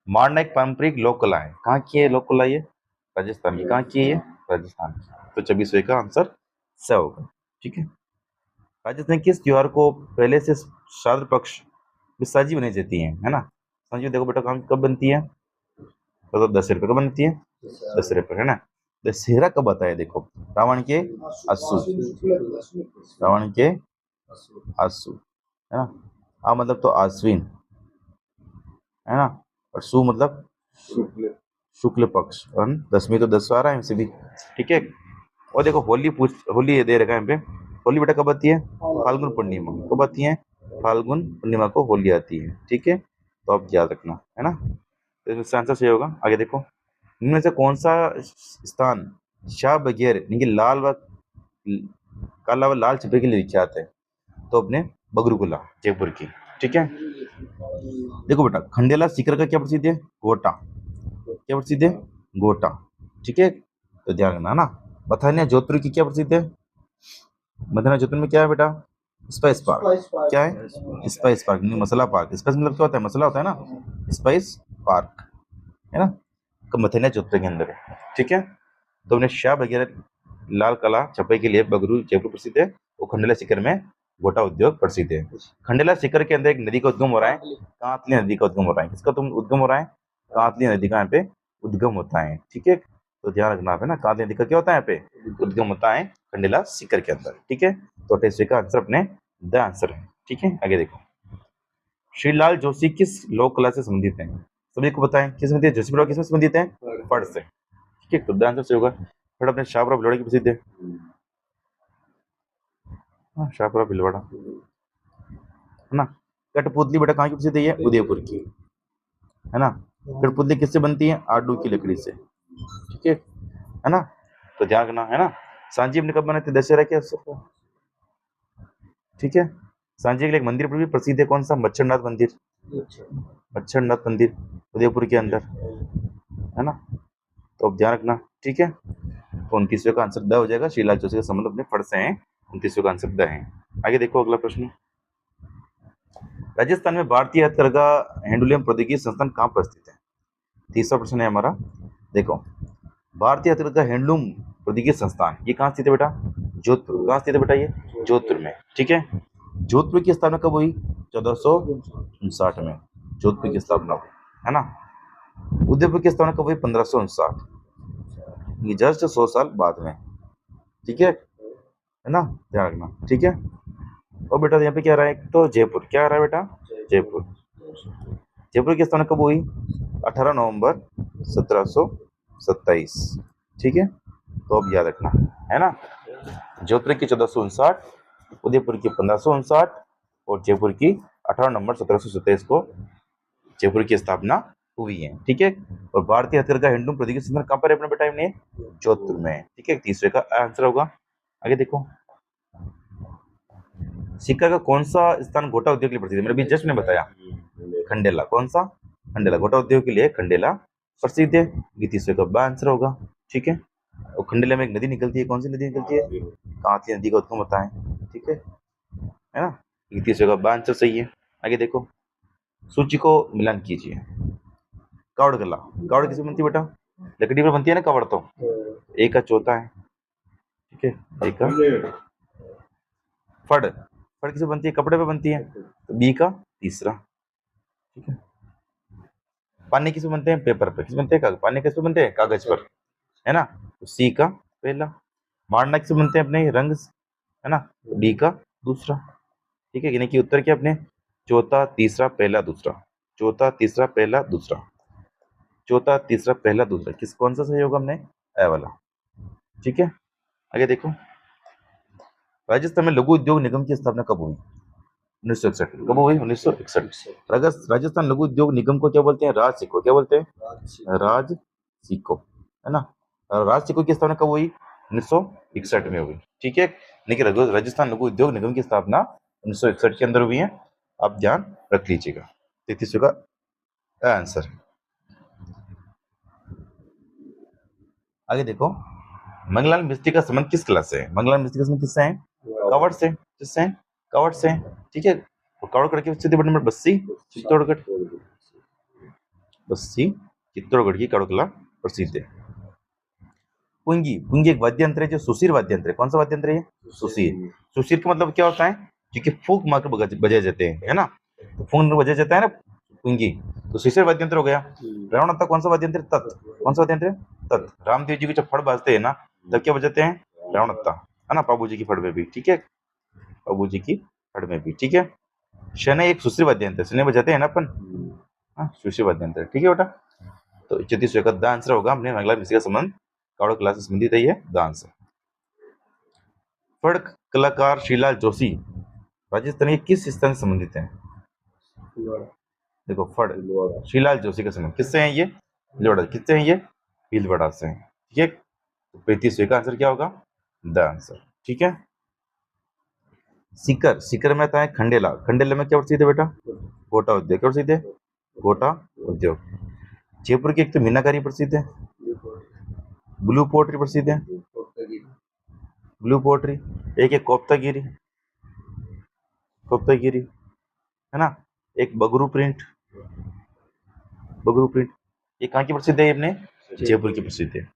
S1: मारना एक पारंपरिक लोक कला है। कहाँ की है लोक कला ये? राजस्थान की। कहाँ की है ये? राजस्थान की। तो 26 का आंसर सही होगा। ठीक है, राजस्थान किस त्योहार को पहले से श्राद्ध पक्ष साजी बनाई जाती है ना। साजी देखो बेटा काम कब बनती है, तो 10 रुपये कब बनती है, 10 रुपये है ना। दशहरा कब आता है देखो, रावण के आंसू, रावण के आंसू है ना। आ मतलब तो आश्विन है ना, और सु मतलब शुक्ल पक्ष, और दसवीं तो दसवारा है इनसे भी, ठीक है। और देखो होली होली ये दे रखा है यहाँ पे। होली बेटा कब आती है, फाल्गुन पूर्णिमा कब आती है, फाल्गुन पूर्णिमा को होली आती है, ठीक है। तो आप याद रखना है ना, तो इसमें आंसर सही होगा। आगे देखो, इनमें से कौन सा स्थान शाह बगैर यानी कि लाल व काला व लाल छपे के लिए विख्यात है, तो अपने बगरुकुला जयपुर की, ठीक है। देखो बेटा खंडेला सीकर का क्या प्रसिद्ध है, गोटा, क्या प्रसिद्ध है, गोटा, ठीक है। तो ध्यान रखना ना। मथानिया जोधपुर की क्या प्रसिद्ध है, मथानिया जोधपुर में क्या है बेटा, स्पाइस पार्क, क्या है, स्पाइस पार्क नहीं मसाला पार्क। स्पाइस मतलब क्या होता है, मसाला होता है ना, स्पाइस पार्क है ना, तो मथानिया जोधपुर के अंदर है, ठीक है। तो हमने शाह वगैरह लाल कला छपाई के लिए बगरू जयपुर प्रसिद्ध है, वो खंडेला शिखर में गोटा उद्योग प्रसिद्ध है। खंडेला शिखर के अंदर एक नदी का उद्गम हो रहा है, कांतली नदी का उद्गम हो रहा है। किसका तुम उद्गम हो रहा है, कांतली नदी का यहाँ पे उद्गम होता है, ठीक है। तो ध्यान रखना है ना, कांतली नदी का क्या होता है यहाँ पे, उद्गम होता है खंडेला शिखर के अंदर, ठीक है। तो 28 का आंसर अपने द आंसर है, ठीक है। आगे देखो, श्रीलाल जोशी किस लोक कला से संबंधित है, सभी को बताएं किस संबंधित, जोशी किस में संबंधित है, फड़ से, ठीक है। तो द आंसर से होगा फड़ अपने शाहपुरा भिलवाड़ा की प्रसिद्ध है, शाहपुरा भिलवाड़ा है ना। कठपुतली बेटा कहाँ की प्रसिद्ध है, उदयपुर की है ना। कठपुतली किससे बनती है, आडू की लकड़ी से, ठीक है ना। तो ध्यान रखना है ना। सांची अपने कब बनाते, दशहरा के अवसर पर, ठीक है। सांची के लिए एक मंदिर पर भी प्रसिद्ध है, कौन सा, मच्छरनाथ मंदिर, मच्छरनाथ मंदिर उदयपुर के अंदर है ना। तो अब ध्यान रखना, ठीक है। तो 29वें का आंसर द हो जाएगा, श्रीलाल जोशी का संबंध अपने फड़ से है, 29वें का आंसर द है। आगे देखो अगला प्रश्न, राजस्थान में भारतीय हथकरघा हैंडलूम प्रौद्योगिकी संस्थान कहाँ पर स्थित है, तीसरा प्रश्न है हमारा। देखो भारतीय हथकरघा हैंडलूम प्रौद्योगिकी संस्थान ये कहाँ स्थित है बेटा, जोधपुर, कहाँ स्थित है बेटा, ये जोधपुर में, ठीक है। जोधपुर की स्थापना कब हुई, 1459 में जोधपुर की स्थापना हुई है ना। उदयपुर की स्थापना कब हुई, 1559, ये जस्ट 100 साल बाद में, ठीक है ना, ध्यान रखना, ठीक है। और बेटा यहाँ पे क्या रहा है, तो जयपुर क्या आ रहा है बेटा, जयपुर, जयपुर की स्थापना कब हुई, 18 नवंबर 1727, ठीक है। तो अब याद रखना है ना, जोधपुर की 1459, उदयपुर की 1559 और जयपुर की 18 नवंबर 1727 को जयपुर की स्थापना हुई है, ठीक है। और भारतीय हथकरघा हैंडलूम प्रौद्योगिकी संस्थान कहाँ पर है अपने बेटा ने, जोधपुर में, ठीक है। 30वें का आंसर होगा। आगे देखो, सिक्का का कौन सा स्थान गोटा उद्योग के लिए प्रसिद्ध है, मैंने भी जस्ट ने बताया, खंडेला, कौन सा, खंडेला, गोटा उद्योग के लिए खंडेला प्रसिद्ध है, ये 30वें का आंसर होगा, ठीक है। और खंडेला में एक नदी निकलती है, कौन सी नदी निकलती है, कांतली नदी का उद्गम होता है, ठीक है ना। 30वें का आंसर सही है। आगे देखो, सूची को मिलान कीजिए। कावड़ गला, कावड़ किसमें बनती है बेटा, लकड़ी पर बनती है ना कावड़, तो ए का चौथा है, ठीक है। ए का फड़, फड़ किसमें बनती है, कपड़े पे बनती है, तो बी का तीसरा, ठीक है। पानी किसमें बनते हैं, पेपर पे, किस बनते हैं, पानी किस पे बनते हैं, कागज पर है ना, तो सी का पहला। मारना किसमें बनते हैं, अपने रंग है ना, तो डी का दूसरा, ठीक है। यानी कि उत्तर क्या अपने चौथा तीसरा पहला दूसरा, चौथा तीसरा पहला दूसरा, चौथा तीसरा पहला दूसरा, किस कौन सा सही होगा हमने, ए वाला, ठीक है। आगे देखो, राजस्थान में लघु उद्योग निगम की स्थापना कब हुई, 1961, कब हुई, 1961। राजस्थान लघु उद्योग निगम को क्या बोलते हैं, राज सिको, क्या बोलते हैं, राज सिको है ना। राज सिको की स्थापना कब हुई, 1961 में हुई, ठीक है। लेकिन राजस्थान लघु उद्योग निगम की स्थापना 1961 के अंदर हुई है, आप ध्यान रख लीजिएगा। 33वें का आंसर। आगे देखो, मंगलाल मिस्त्री का संबंध किस कला से है, मंगलाल मिस्त्री का संबंध किससे है, कावड़ से, किससे है, कावड़ से, ठीक है। और कावड़गढ़ की स्थिति नंबर 82 चित्तौड़गढ़, बस्सी चित्तौड़गढ़ की कावड़ कला प्रसिद्ध है। पुंगी, पुंगी एक वाद्य यंत्र है जो सुशीर वाद्य यंत्र है, कौन सा वाद्य यंत्र है, सुशीर। सुशीर का मतलब क्या होता है, जो कि फूंक मार कर बजाए जाते हैं है ना। तो फुंग बजे जाता है ना पुंगी, तो शिशिर वाद्यंत्र हो गया। रावणत्ता कौन सा वाद्यंत्र? तत्। कौन सा वाद्यंत्र? तत्। रामदेव जी के जब फड़ बाजते हैं ना तब क्या बजाते हैं? रावणत्ता, है ना, बाबू जी की फड़ में भी, ठीक है, बाबू जी की फड़ में भी, ठीक है। शनई एक सुश्री वाद्यंत्र, शनई बजाते हैं ना अपन, हाँ सुश्री वाद्यंत्र, ठीक है बेटा। तो 34 का द आंसर होगा अपने महिला मिश्री का संबंध कावड़ कला से संबंधित है, ये द आंसर। फड़ कलाकार शीला जोशी राजस्थान के किस स्थान से संबंधित है? देखो फड़ शीलाल जोशी का संबंध किससे है? ये भीलवाड़ा। किससे है ये? भीलवाड़ा से है, ठीक है। तो 35 का आंसर क्या होगा? द आंसर, ठीक है। सीकर, सीकर में आता है खंडेला। खंडेला में क्या प्रसिद्ध है बेटा? गोटा उद्योग। क्या प्रसिद्ध है? गोटा उद्योग। जयपुर की एक तो मीनाकारी प्रसिद्ध है, ब्लू पोट्री प्रसिद्ध है, ब्लू पोट्री। एक है कोप्तागिरी, कोप्तागिरी, है ना। एक बगरू प्रिंट, बगरू प्रिंट। ये कहाँ की प्रसिद्ध है? ये अपने जयपुर की प्रसिद्ध है।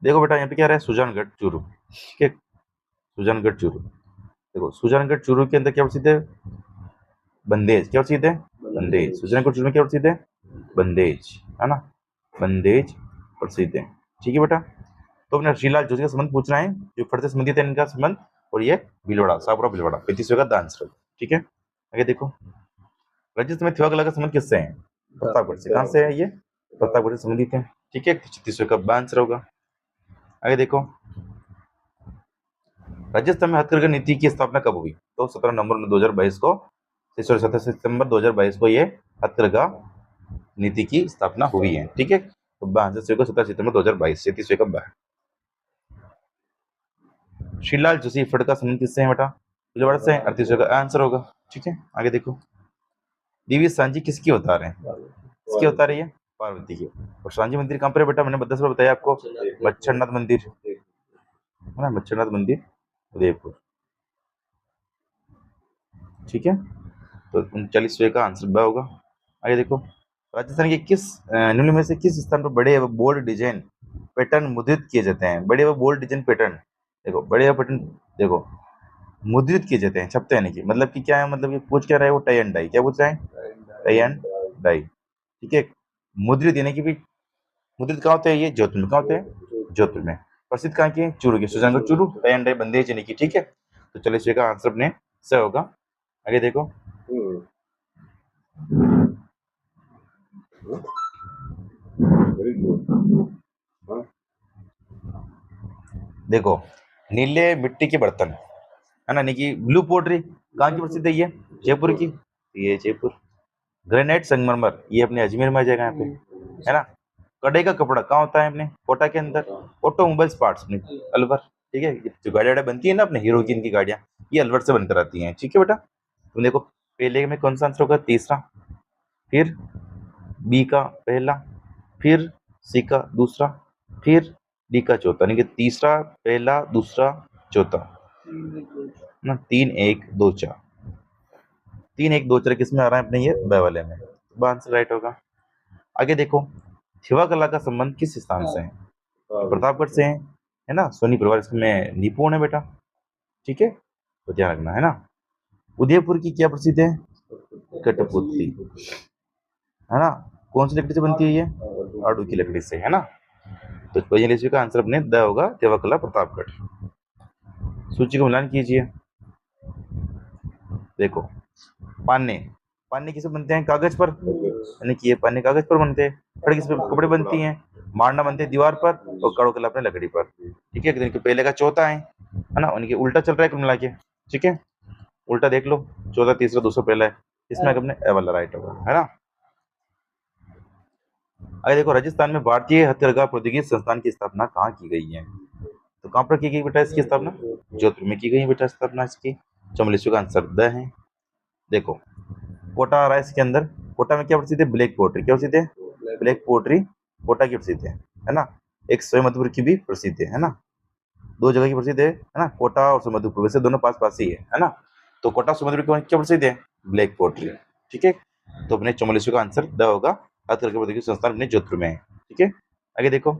S1: देखो बेटा यहाँ पे क्या रहा है? सुजानगढ़ चूरू, ठीक है, सुजानगढ़ चूरू। देखो सुजानगढ़ चूरू के अंदर क्या प्रसिद्ध है? बंदेज। क्या प्रसिद्ध है? बंदेज। सुजानगढ़ चूरू में क्या प्रसिद्ध है? बंदेज, है ना, बंदेज प्रसिद्ध है, ठीक है बेटा। तो अपने शीलाल जोशी का संबंध पूछना है, जो फट से संबंधित है इनका संबंध, और ये भीलवाड़ा, सापुरा भीलवाड़ा। 35 का द आंसर, ठीक है। आगे देखो, राजस्थान में थिवा कला का संबंध किससे है? प्रतापगढ़ से। कहाँ से है ये? प्रतापगढ़ से संबंधित है, ठीक है। 36 का ब आंसर होगा। आगे देखो, राजस्थान में हथकरघा नीति की स्थापना कब हुई? तो 17 नवंबर 2022 को, 17 सितंबर 2022 को ये हथकरघा नीति की स्थापना हुई है, ठीक है। तो ब आंसर होगा 17 सितंबर 2022। 37 का ब। शीलाल जोशी फड़ का संबंध किससे है बेटा? भीलवाड़ा से। 38 का आंसर होगा, ठीक है। आगे देखो, देवी सांझी किसकी अवतार है? किसकी अवतार है ये? पार्वती की। और सांझी मंदिर कहाँ पर है बेटा? मैंने 10 बार बताया आपको, मच्छरनाथ मंदिर, है ना, मच्छरनाथ मंदिर उदयपुर, ठीक है। तो 39 का आंसर ब होगा। आगे देखो, राजस्थान के किस निम्न में से किस स्थान पर बड़े व बोल्ड डिजाइन पैटर्न मुद्रित किए जाते हैं? बड़े व बोल्ड डिजाइन पैटर्न, देखो बड़े व पैटर्न, देखो मुद्रित किए जाते हैं, छपते हैं नहीं कि, मतलब कि क्या है, मतलब ये पूछ क्या रहा है वो? Tie and dye. क्या पूछ रहा है? टाई एंड डाई, ठीक है। मुद्रित यानी कि भी मुद्रित कहाँ होते हैं? ये जोधपुर में। कहाँ होते हैं? जोधपुर में। प्रसिद्ध कहाँ की? चूरू की, Sujangarh Churu. Tie and dye bandhej यानी कि, ठीक है। तो चलिए इसका आंसर अपने से होगा। आगे देखो, देखो नीले मिट्टी के बर्तन, है ना, कि ब्लू पोट्री कहाँ की प्रसिद्ध है? ये जयपुर की, ये जयपुर। ग्रेनाइट संगमरमर ये अपने अजमेर में आ जाएगा यहाँ पे, है ना। कढ़ाई का कपड़ा कहाँ होता है? अपने कोटा के अंदर। ऑटोमोबाइल्स पार्ट्स अपने अलवर, ठीक है। जो गाड़ियाँ बनती है ना अपने हीरो की, इनकी गाड़ियाँ ये अलवर से बनकर आती हैं, ठीक है बेटा। तो देखो पहले में कौन सा आंसर होगा? तीसरा, फिर बी का पहला, फिर सी का दूसरा, फिर डी का चौथा, यानी कि तीसरा, पहला, दूसरा, चौथा ना। 3 1 2 4, 3 1 2 4 किस में आ रहा है अपने? ये ब वाले में। तो आंसर राइट होगा। आगे देखो, थिवा कला का संबंध किस स्थान से है? प्रतापगढ़ से है ना। सोनी परिवार इसमें निपुण है बेटा, ठीक है, तो ध्यान रखना, है ना। उदयपुर की क्या प्रसिद्ध है? कठपुतली, है ना। कौन सी लकड़ी से बनती है ये? आड़ू की लकड़ी से, है ना। तो पहले का आंसर अपने द होगा, थिवा कला प्रतापगढ़। सूची को मिलान कीजिए। देखो पाने, पाने किसे बनते हैं? कागज पर, यानी कि ये पाने कागज पर बनते हैं। फड़ किस पे? कपड़े बनती हैं। मारना बनते हैं दीवार पर, और कड़ो कला अपने लकड़ी पर, ठीक है। इनके पहले का चौथा है ना, उनके उल्टा चल रहा है कुल मिला के, ठीक है। उल्टा देख लो, चौथा तीसरा दूसरा पहला है, इसमें अपने ए वाला राइट होगा, है ना। आगे देखो, राजस्थान में भारतीय हथकरघा प्रौद्योगिकी संस्थान की स्थापना कहाँ की गई है? तो कहाँ पर की गई बेटा इसकी स्थापना? जोधपुर में की गई बेटा स्थापना इसकी। 44 का आंसर द है। देखो कोटा आ रहा है इसके अंदर। कोटा में क्या प्रसिद्ध है? Black pottery. क्या प्रसिद्ध है? ब्लैक पोट्री कोटा की प्रसिद्ध है ना। एक स्वयंवरपुर की भी प्रसिद्ध है ना। दो जगह की प्रसिद्ध है ना, कोटा और स्वयंवरपुर, वैसे दोनों पास पास ही है ना। तो कोटा स्वयंवरपुर क्या प्रसिद्ध है? ब्लैक पोट्री, ठीक है। तो अपने 44 का आंसर द होगा। हथकरघा प्रौद्योगिकी संस्थान अपने जोधपुर में है, ठीक है। आगे देखो,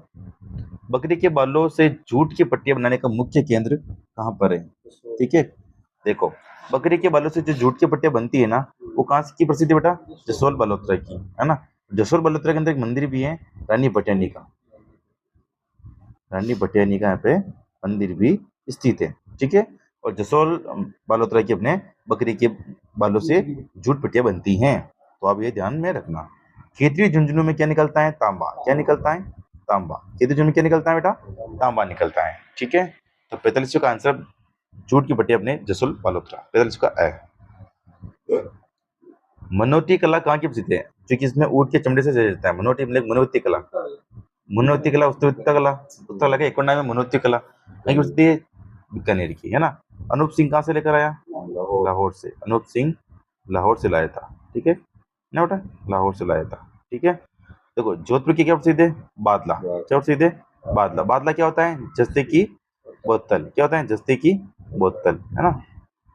S1: बकरी के बालों से जूट की पट्टियां बनाने का मुख्य केंद्र कहाँ पर है? ठीक है, देखो बकरी के बालों से जो जूट की पट्टियां बनती है ना, वो कहाँ की प्रसिद्ध है बेटा? जसोल बालोतरा की, है ना। जसोल बालोतरा के अंदर एक मंदिर भी है, रानी पटियानी का। रानी पटियानी का यहाँ पे मंदिर भी स्थित है, ठीक है। और जसोल बालोतरा की अपने बकरी के बालों से जूट पट्टियां बनती हैं, तो आप ये ध्यान में रखना। खेतरी झुंझुनू में क्या निकलता है? तांबा। क्या निकलता है? तांबा। खेतरी झुंझुनू में क्या निकलता है बेटा? तांबा निकलता है, ठीक है। तो 45 का आंसर जूट की पट्टी अपने जसोल बालोतरा, 45 का है। मनोती कला कहाँ की प्रसिद्ध है? क्योंकि इसमें ऊँट के चमड़े से सजाया जाता है। मनोती मतलब मनोती कला, मनोती कला, उत्तरता कला, उत्तर लगा एक में मनोती कला कहीं की प्रसिद्ध है? बीकानेर की, है ना। अनूप सिंह कहाँ से लेकर आया? लाहौर से। अनूप सिंह लाहौर से लाया था, ठीक है ना बेटा, लाहौर से लाया था, ठीक है। देखो जोधपुर की क्या प्रसिद्ध है? बादला। क्या प्रसिद्ध है? बादला। बादला क्या होता है? जस्ते की बोतल। क्या होता है? जस्ते की बोतल, है ना,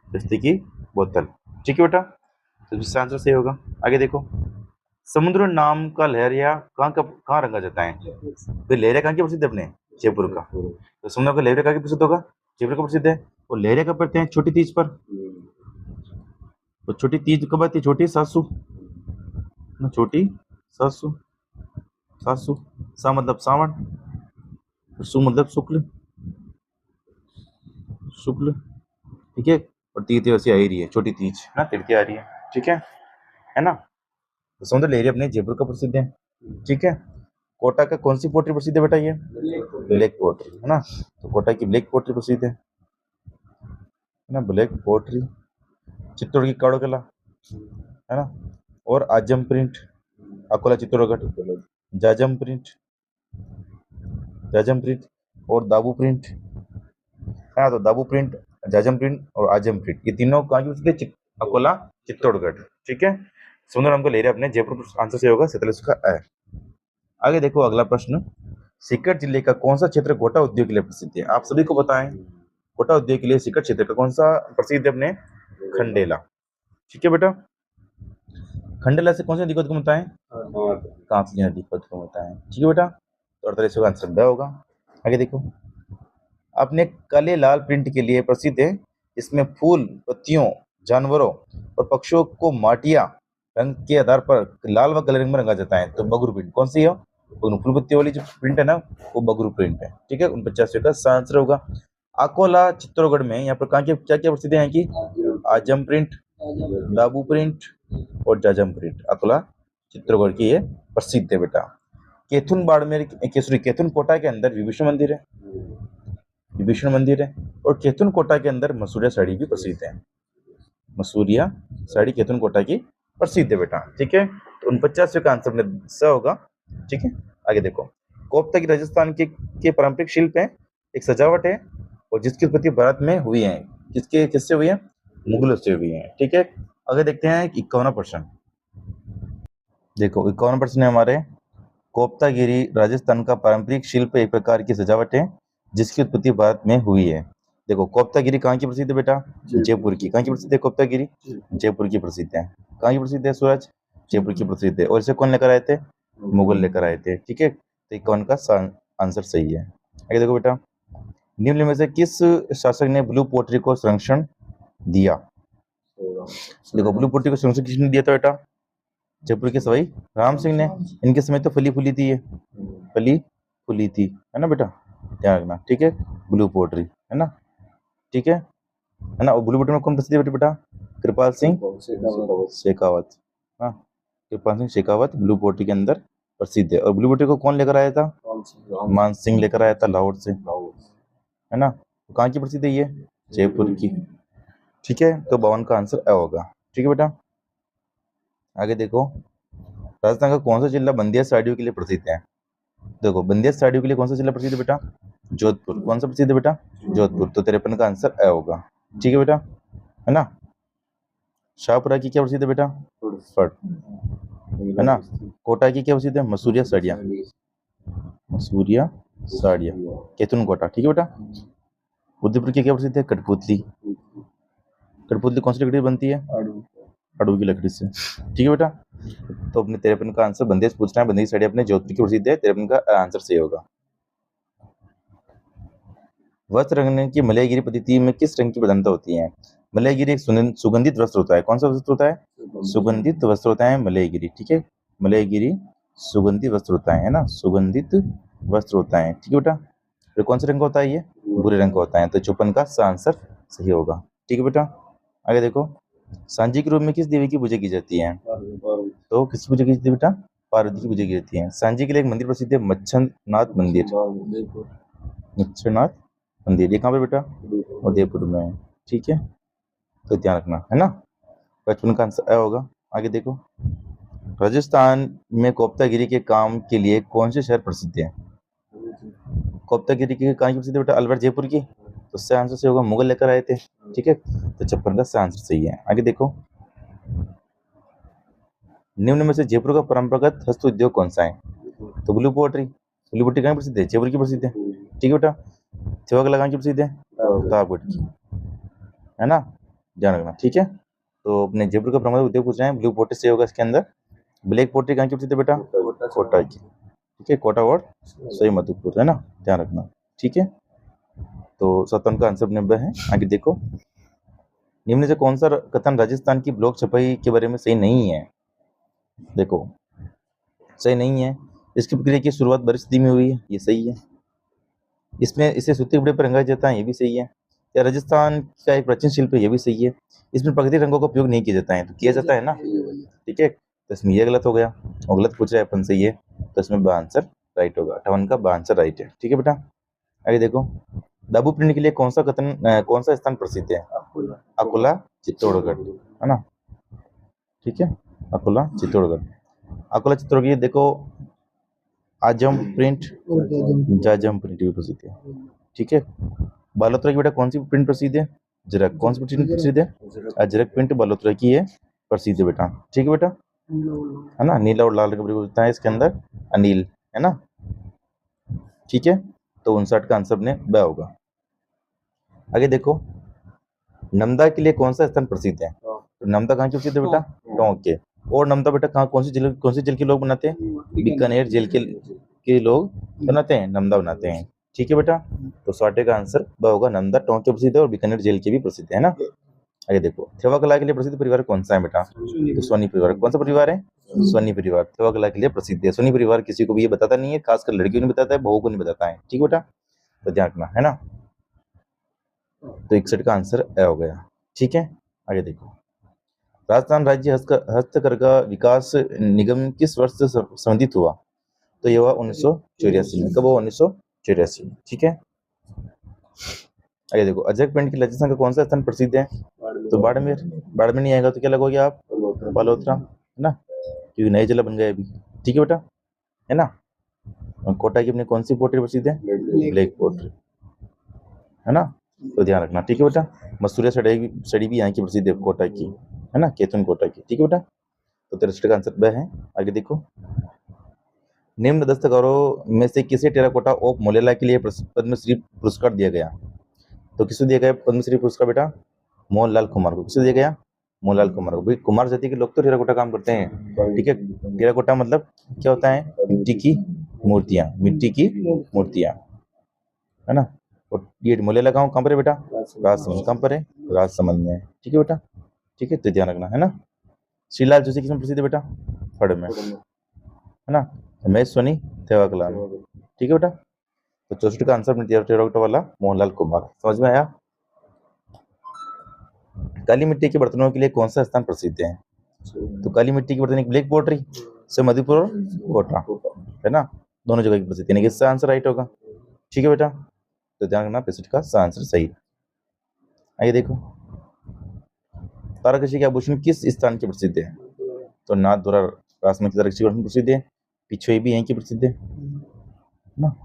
S1: जस्ते की बोतल, ठीक है बेटा। तो इसका आंसर सही होगा। आगे देखो, समुद्र नाम का लहरिया कहाँ रंगा जाता है? तो लहरिया कहाँ की प्रसिद्ध है? अपने जयपुर का। तो समुद्र का लहरिया कहाँ की प्रसिद्ध होगा? जयपुर का प्रसिद्ध है। और लहरिया कब पड़ते हैं? छोटी तीज पर। तो छोटी तीज कब आती है? छोटी सासू ना, छोटी सासू। सासू, सा मतलब सावन, सु मतलब शुक्ल, शुक्ल, ठीक है। और तीज वैसे आ ही रही है, छोटी तीज है ना, तिरकी आ रही है, ठीक है ना। तो समुद्र लहरिया अपने जयपुर का प्रसिद्ध है, ठीक है। कोटा का कौन सी पोट्री प्रसिद्ध है बेटा? ये ब्लैक पोट्री, है ना। तो कोटा की ब्लैक पोट्री प्रसिद्ध है ना, ब्लैक पोट्री। चित्तौड़ की काड़ो कला, है ना। और Ajam print, Akola Chittorgarh. Jajam print, Jajam print और दाबू प्रिंट, है ना। तो दाबू प्रिंट, जाजम प्रिंट और आजम प्रिंट, ये तीनों कहाँ की प्रसिद्ध है? अकोला चित्तौड़गढ़, ठीक है। सुंदर हमको ले रहे अपने जयपुर, आंसर से होगा 47 का है। आगे देखो अगला प्रश्न, सीकर जिले का कौन सा क्षेत्र गोटा उद्योग के लिए प्रसिद्ध है? आप सभी को पता है, गोटा उद्योग के लिए सीकर क्षेत्र का कौन सा प्रसिद्ध है? अपने खंडेला, ठीक है बेटा। खंडेला से कौन सी नदी को उद्गम होता है? कांसी नदी को उद्गम होता है, ठीक है बेटा। तो 48 का आंसर ब होगा। आगे देखो, अपने काले लाल प्रिंट के लिए प्रसिद्ध है, इसमें फूल, पत्तियों, जानवरों और पक्षियों को माटिया रंग के आधार पर लाल व काले रंग में रंगा जाता है। तो बगरू प्रिंट कौन सी है? फूल पत्ती वाली जो प्रिंट है ना, वो बगरू प्रिंट है, ठीक है। 49 का आंसर होगा। अकोला चित्तौड़गढ़ में यहाँ पर कहाँ के क्या क्या प्रसिद्ध है कि? आजम प्रिंट, दाबू प्रिंट और जाजम प्रिंट, अकोला चित्तौड़गढ़ की ये प्रसिद्ध है बेटा। केथुन बाड़मेर केसरी केथुन कोटा के अंदर विभीषण मंदिर है, विभीषण मंदिर है। और केतुन कोटा के अंदर मसूरिया साड़ी भी प्रसिद्ध है, मसूरिया साड़ी केतुन कोटा की प्रसिद्ध है बेटा, ठीक है। तो 49 का आंसर में स होगा, ठीक है। आगे देखो, कोफ्ता की राजस्थान के पारंपरिक शिल्प है, एक सजावट है और जिसकी उत्पत्ति भारत में हुई है। किससे हुई है? मुगलों से हुई है, ठीक है। आगे देखते हैं 51%। देखो 51% हमारे, कोफ्तागिरी राजस्थान का पारंपरिक शिल्प एक प्रकार की सजावट है जिसकी उत्पत्ति भारत में हुई है। देखो कोफ्तागिरी कहाँ की प्रसिद्ध है बेटा? जयपुर की। कहाँ की प्रसिद्ध है कोफ्तागिरी? जयपुर की प्रसिद्ध है। कहाँ की प्रसिद्ध है सूरज? जयपुर की प्रसिद्ध है। और इसे कौन लेकर आए थे? मुगल लेकर आए थे, ठीक है। तो 51 का आंसर सही है। आगे देखो बेटा, निम्न में से किस शासक ने ब्लू पोट्री को संरक्षण दिया? देखो ब्लू पोट्री को संरक्षण किसने दिया था बेटा? जयपुर के सवाई राम सिंह ने। इनके समय तो फली फूली थी, ये फली फूली थी, है ना बेटा, ध्यान रखना, ठीक है। ब्लू पोट्री, है ना, ठीक है ना। और ब्लू पोट्री में कौन प्रसिद्ध है बेटा? कृपाल सिंह शेखावत, हाँ, कृपाल सिंह शेखावत ब्लू पोट्री के अंदर प्रसिद्ध है। और ब्लू पोट्री को कौन लेकर आया था? मान सिंह लेकर आया था लाहौर से, है ना। तो कहाँ की प्रसिद्ध है ये? जयपुर की, ठीक है। तो 52 का आंसर ए होगा, ठीक है बेटा। आगे देखो, राजस्थान का कौन सा जिला बंदिया साड़ियों के लिए प्रसिद्ध है? देखो बंदिया साड़ियों के लिए कौन सा जिला प्रसिद्ध है बेटा? जोधपुर। कौन सा प्रसिद्ध है बेटा? जोधपुर। तो 53 का आंसर ए होगा, ठीक है बेटा, है ना। शाहपुरा की क्या प्रसिद्ध है बेटा? फट, है ना। कोटा की क्या प्रसिद्ध है? मसूरिया साड़ियाँ, मसूरिया साड़ियाँ, केतुन कोटा, ठीक है बेटा। उदयपुर की क्या प्रसिद्ध है? कठपुतली। कठपुतली कौन सी लकड़ी बनती है? अड़ू की लकड़ी से, ठीक है बेटा। तो अपने 53 का आंसर बंदिया से पूछना है। बंदिया साड़ी अपने जोधपुर की प्रसिद्ध है, 53 का आंसर सही होगा। वस्त्र रंगने की मलयगिरी पद्धति में किस रंग की प्रधानता होती है? मलयगिरी एक सुगंधित वस्त्र होता है। कौन सा वस्त्र होता है? सुगंधित वस्त्र होता है मलयगिरी। ठीक है, मलयगिरी सुगंधित वस्त्र होता है ना, सुगंधित वस्त्र होता है। ठीक है बेटा, फिर कौन से रंग का होता है ये? भूरे रंग का होता है। तो 54 का आंसर सही होगा। ठीक है बेटा, आगे देखो, सांझी के रूप में किस देवी की पूजा की जाती है? तो किसकी पूजा की जाती है बेटा? पार्वती की पूजा की जाती है। सांझी के लिए एक मंदिर प्रसिद्ध है, मच्छरनाथ मंदिर। मच्छरनाथ मंदिर ये कहाँ पे बेटा? उदयपुर में। ठीक है, तो ध्यान रखना है ना। 55 का आंसर होगा। आगे देखो, राजस्थान में कोफ्तागिरी के काम के लिए कौन से शहर प्रसिद्ध है? कोफ्तागिरी के कहाँ की प्रसिद्ध है बेटा? अलवर जयपुर की। तो इससे आंसर सही होगा, मुगल लेकर आए थे। ठीक है, तो 56 का आंसर सही है। आगे देखो, निम्न में से जयपुर का परंपरागत हस्त उद्योग कौन सा है? तो ब्लू पोट्री। ब्लू पोट्री कहाँ प्रसिद्ध है? जयपुर की प्रसिद्ध है। ठीक है बेटा, सेवा कला कहाँ की प्रसिद्ध है? प्रतापगढ़ की, है ना, ध्यान रखना। ठीक है, तो अपने जयपुर का परंपरागत उद्योग पूछ रहे हैं, ब्लू पोट्री से होगा इसके अंदर। ब्लैक पोट्री कहाँ की प्रसिद्ध है बेटा? कोटा की। ठीक है, कोटा और सही मधुपुर, है ना, ध्यान रखना। ठीक है, तो 57 का आंसर 90 है। आगे देखो, निम्न से कौन सा कथन राजस्थान की ब्लॉक छपाई के बारे में सही नहीं है? देखो, सही नहीं है। इसकी प्रक्रिया की शुरुआत बरसती में हुई है, ये सही है। इसमें इसे सूती कपड़े पर रंगा जाता है, ये भी सही है। या राजस्थान का एक प्राचीन शिल्प है, ये भी सही है। इसमें प्राकृतिक रंगों का उपयोग नहीं किया जाता है, तो किया जाता है ना। ठीक है, तो इसमें ये गलत हो गया, और गलत पूछ रहे हैं अपन से ये, तो इसमें आंसर राइट होगा। 58 का आंसर राइट है। ठीक है बेटा, आगे देखो, दाबू प्रिंट के लिए कौन सा स्थान प्रसिद्ध है? अकोला चित्तौड़गढ़, है ना। ठीक है, अकोला चित्तौड़गढ़। अकोला चित्तौड़गढ़ देखो, आजम प्रिंट, जाजम प्रिंट भी प्रसिद्ध है। ठीक है, बालोतरा की बेटा कौन सी प्रिंट प्रसिद्ध है? अजरक। कौन सी प्रिंट प्रसिद्ध है? अजरक प्रिंट बालोतरा की है प्रसिद्ध है बेटा। ठीक है बेटा, है ना, नीला और लाल रंग का प्रयोग होता है इसके अंदर, अनिल, है ना। ठीक है, तो 59 का आंसर ने ब होगा। आगे देखो, नमदा के लिए कौन सा स्थान प्रसिद्ध है? तो नमदा कहाँ की प्रसिद्ध है बेटा? टोंक के। और नमदा बेटा कहाँ, कौन सी जेल के लोग बनाते हैं? बीकानेर जेल के लोग बनाते हैं, नमदा बनाते हैं। ठीक है बेटा, तो 60 का आंसर ब होगा, नमदा टोंक के प्रसिद्ध है और बीकानेर जेल के भी प्रसिद्ध है ना। आगे देखो, सेवा कला के लिए प्रसिद्ध परिवार कौन सा है बेटा? तो सोनी परिवार। कौन सा परिवार है? सोनी परिवार सेवा कला के लिए प्रसिद्ध है। सोनी परिवार किसी को भी ये बताता नहीं है, खासकर लड़कियों को नहीं बताता है, बहू को नहीं बताता है। ठीक है बेटा, तो ध्यान रखना, है ना। तो 61 का आंसर ए हो गया। ठीक है, आगे देखो, राजस्थान राज्य हस्तकरघा विकास निगम किस वर्ष से संबंधित हुआ? तो ये हुआ 1984 में। कब हुआ? 1984 में। ठीक है, आगे देखो, अजरक पेंट की राजस्थान का कौन सा स्थान प्रसिद्ध है? तो बाड़मेर। बाड़मेर नहीं आएगा तो क्या लगोगे आप? बालोतरा, है ना, क्योंकि नए जिला बन गए अभी। ठीक है बेटा, है ना। और कोटा की अपनी कौन सी पोट्री प्रसिद्ध है? ब्लैक पोट्री, है ना, तो ध्यान रखना। ठीक है बेटा, मसूरिया सड़ी भी यहाँ की प्रसिद्ध है, कोटा की, है ना, केतन कोटा की। ठीक है बेटा, तो 63 का आंसर ब है। आगे देखो, निम्न दस्तकारों में से किसे टेराकोटा ऑफ मोलेला के लिए पद्मश्री पुरस्कार दिया गया? तो किसे दिया गया पद्मश्री पुरस्कार बेटा? मोहनलाल कुमार को। किसे दिया गया? मोहनलाल कुमार को। भाई कुमार जाति के लोग तो टेराकोटा काम करते हैं। ठीक है, टेराकोटा मतलब क्या होता है? मिट्टी की मूर्तियां, मिट्टी की मूर्तियां, है ना। और ये मोलेला गाँव कहाँ पर है बेटा? राजसमंद। कहाँ पर है? राजसमंद में। ठीक है बेटा, ठीक है, तो ध्यान रखना, है ना। श्रीलाल जोशी किसमें प्रसिद्ध है बेटा? फड़ में, है ना। महेश सोनी सेवा कला में। ठीक है बेटा, तो 64 का आंसर टेराकोटा वाला मोहनलाल कुमार। समझ में आया? काली मिट्टी के बर्तनों के लिए कौन सा स्थान प्रसिद्ध है? तो काली मिट्टी के बर्तन एक ब्लैक पोट्री से मधुपुर और कोटा, है ना, दोनों जगह की प्रसिद्ध है। इसका आंसर राइट होगा। ठीक है बेटा, तो ध्यान रखना, 65 का आंसर सही। आइए देखो, तारकशी के आभूषण किस स्थान के प्रसिद्ध है? तो नाथ द्वारा रासमल की तारकशी प्रसिद्ध है, पिछोई भी यहीं की प्रसिद्ध है ना।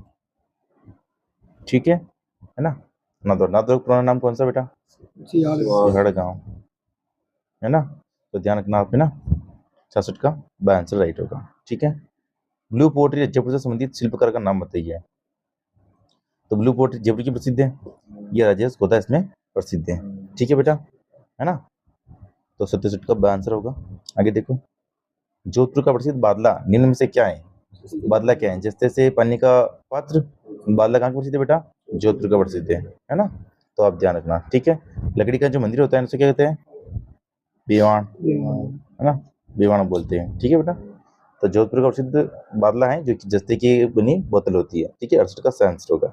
S1: ठीक है ना। नाथ द्वारा पुराना नाम कौन सा बेटा? सिंहड़ गांव, है ना, तो ध्यान रखना आप, है ना। 66 का आंसर राइट होगा। ठीक है, ब्लू पोट्री जयपुर से संबंधित शिल्पकार का नाम बताइए। तो ब्लू पोट्री जयपुर की प्रसिद्ध है, ये राजेश गोदा इसमें प्रसिद्ध है। ठीक है बेटा, है ना, तो 67 का आंसर होगा। आगे देखो, जोधपुर का प्रसिद्ध बादला निम्न में से क्या है? बादला क्या है? जैसे से पानी का पात्र, बादला कहाँ का प्रसिद्ध है बेटा? जोधपुर का प्रसिद्ध है ना। तो आप ध्यान रखना, ठीक है। लकड़ी का जो मंदिर होता है उसे क्या कहते हैं? बेवाण, है ना, बेवाण बोलते हैं, ठीक है बेटा। तो जोधपुर का प्रसिद्ध बादला है जो कि जस्ते की बनी बोतल होती है, ठीक है। 68 का सही आंसर होगा,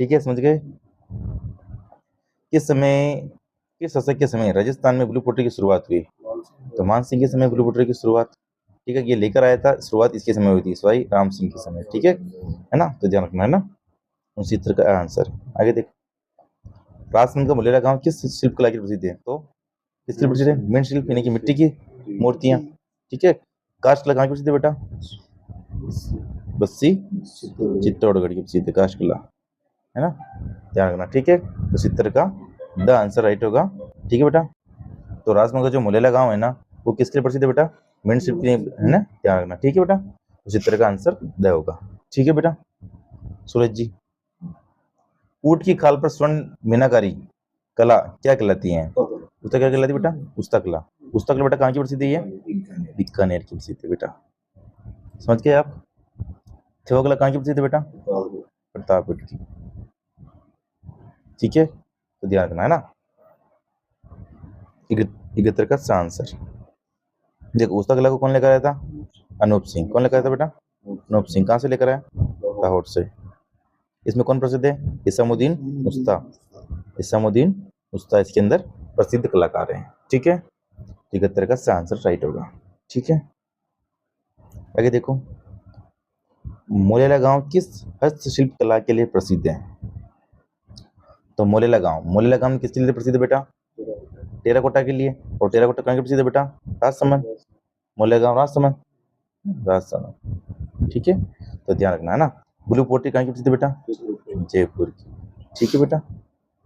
S1: ठीक है, समझ गए। किस समय, किस शासक के समय राजस्थान में ब्लू पोट्री की शुरुआत हुई? तो मान सिंह के समय ब्लू पोट्री की शुरुआत, ठीक है, ये लेकर आया था, शुरुआत इसके समय हुई थी, सवाई राम सिंह के समय, ठीक है ना। तो ध्यान रखना, है ना, उसी तरह का आंसर। आगे देखो, राजस्थान का मुलेरा गांव किस शिल्प कला की प्रसिद्ध है? तो किस शिल्प प्रसिद्ध है? मृण शिल्प यानी कि मिट्टी की मूर्तियां, ठीक है। काष्ठ कला कहाँ की प्रसिद्ध है बेटा? बस्सी चित्तौड़गढ़ की प्रसिद्ध काष्ठ कला, है ना, ध्यान रखना, ठीक है। तो इसी तरह का द आंसर राइट होगा, ठीक है बेटा। तो राजस्थान का जो मुलेला गांव है ना, वो किसके लिए प्रसिद्ध है बेटा? मृण शिल्प के लिए, है ना, ध्यान रखना, ठीक है बेटा। उसी तरह का आंसर द होगा, ठीक है बेटा। सूरज जी, ऊंट की खाल पर स्वर्ण मीनाकारी कला क्या कहलाती है? उसका क्या कहलाती है बेटा? उस्ता कला। उस्ता कला बेटा कहाँ की प्रसिद्धि है? बीकानेर की प्रसिद्ध है बेटा, समझ गए आप। थेवा कला कहाँ की प्रसिद्ध है बेटा? प्रतापगढ़ की, ठीक है। तो ध्यान रखना, है ना, 71 का आंसर। देखो, उस्ता कला को कौन लेकर आया था? अनूप सिंह। कौन लेकर आया था बेटा? अनूप सिंह। कहाँ से लेकर आया? लाहौर से। इसमें कौन प्रसिद्ध है? इसामुद्दीन उस्ता। इसामुद्दीन उस्ता इसके अंदर प्रसिद्ध कलाकार हैं, ठीक है। 71 का आंसर राइट होगा, ठीक है। आगे देखो, मोलेला गांव किस हस्तशिल्प कला के लिए प्रसिद्ध है? तो मोलेला गांव किसके लिए प्रसिद्ध है बेटा? टेराकोटा के लिए। और टेराकोटा कहाँ के प्रसिद्ध है बेटा? राजसमंद। मोलेला गांव राजसमंद, राजसमंद, ठीक है। तो ध्यान रखना, है ना। ब्लू पोट्री कहाँ की प्रसिद्ध है बेटा? जयपुर की, ठीक है बेटा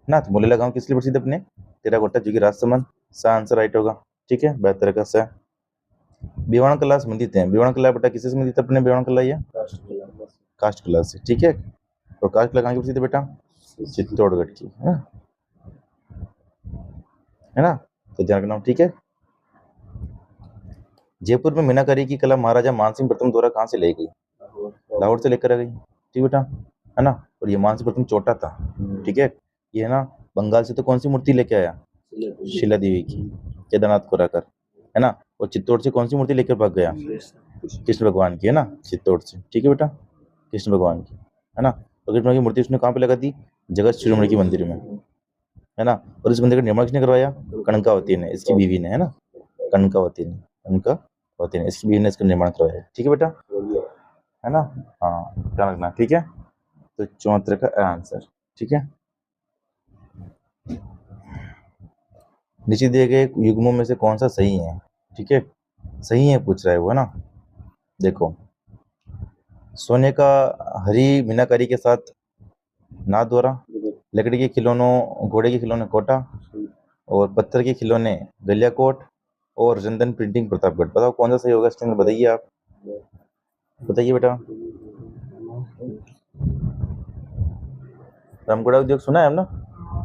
S1: ना। तो मोलेला गांव किस लिए प्रसिद्ध अपने? टेराकोटा, जो कि राजसमंद। सा आंसर राइट होगा, ठीक है, 72 का सा। बेवाण कला संबंधित है। बेवाण कला बेटा किससे संबंधित है अपने? बेवाण कला ये कास्ट कला से, ठीक है। और कास्ट कला कहाँ की प्रसिद्ध है बेटा? चित्तौड़गढ़ की, है ना। तो ध्यान रखना, ठीक है। जयपुर में मीनाकारी की कला महाराजा मानसिंह प्रथम द्वारा कहाँ से ले गई? लाहौर से लेकर आ गई, ठीक बेटा, है ना। और ये मानसिंह प्रथम चोटा था, ठीक है। ये है ना, बंगाल से तो कौन सी मूर्ति लेके आया? शिला देवी की, केदारनाथ को रहकर, है ना। और चित्तौड़ से कौन सी मूर्ति लेकर भाग गया? कृष्ण भगवान की, है ना, चित्तौड़ से, ठीक है बेटा, कृष्ण भगवान की, है ना। तो कृष्ण भगवान की मूर्ति उसने कहाँ पे लगा दी? जगत शिरोमणि की मंदिर में, है ना। और इस मंदिर का निर्माण किसने करवाया? कनकावती ने, इसकी बीवी ने, है ना, कनकावती ने इसकी बीवी ने इसका निर्माण करवाया, ठीक है बेटा, है ना। हाँ, ध्यान रखना, ठीक है। तो 74 का आंसर, ठीक है। नीचे दिए गए युग्मों में से कौन सा सही है? ठीक है, सही है पूछ रहा है वो, है ना। देखो, सोने का हरी मीनाकारी के साथ नाथद्वारा, लकड़ी के खिलौनों, घोड़े के खिलौने कोटा, और पत्थर के खिलौने गलियाकोट, और रंदन प्रिंटिंग प्रतापगढ़। बताओ कौन सा सही होगा इसके अंदर, बताइए आप, बताइए बेटा। रामगढ़ा उद्योग सुना है हम ना,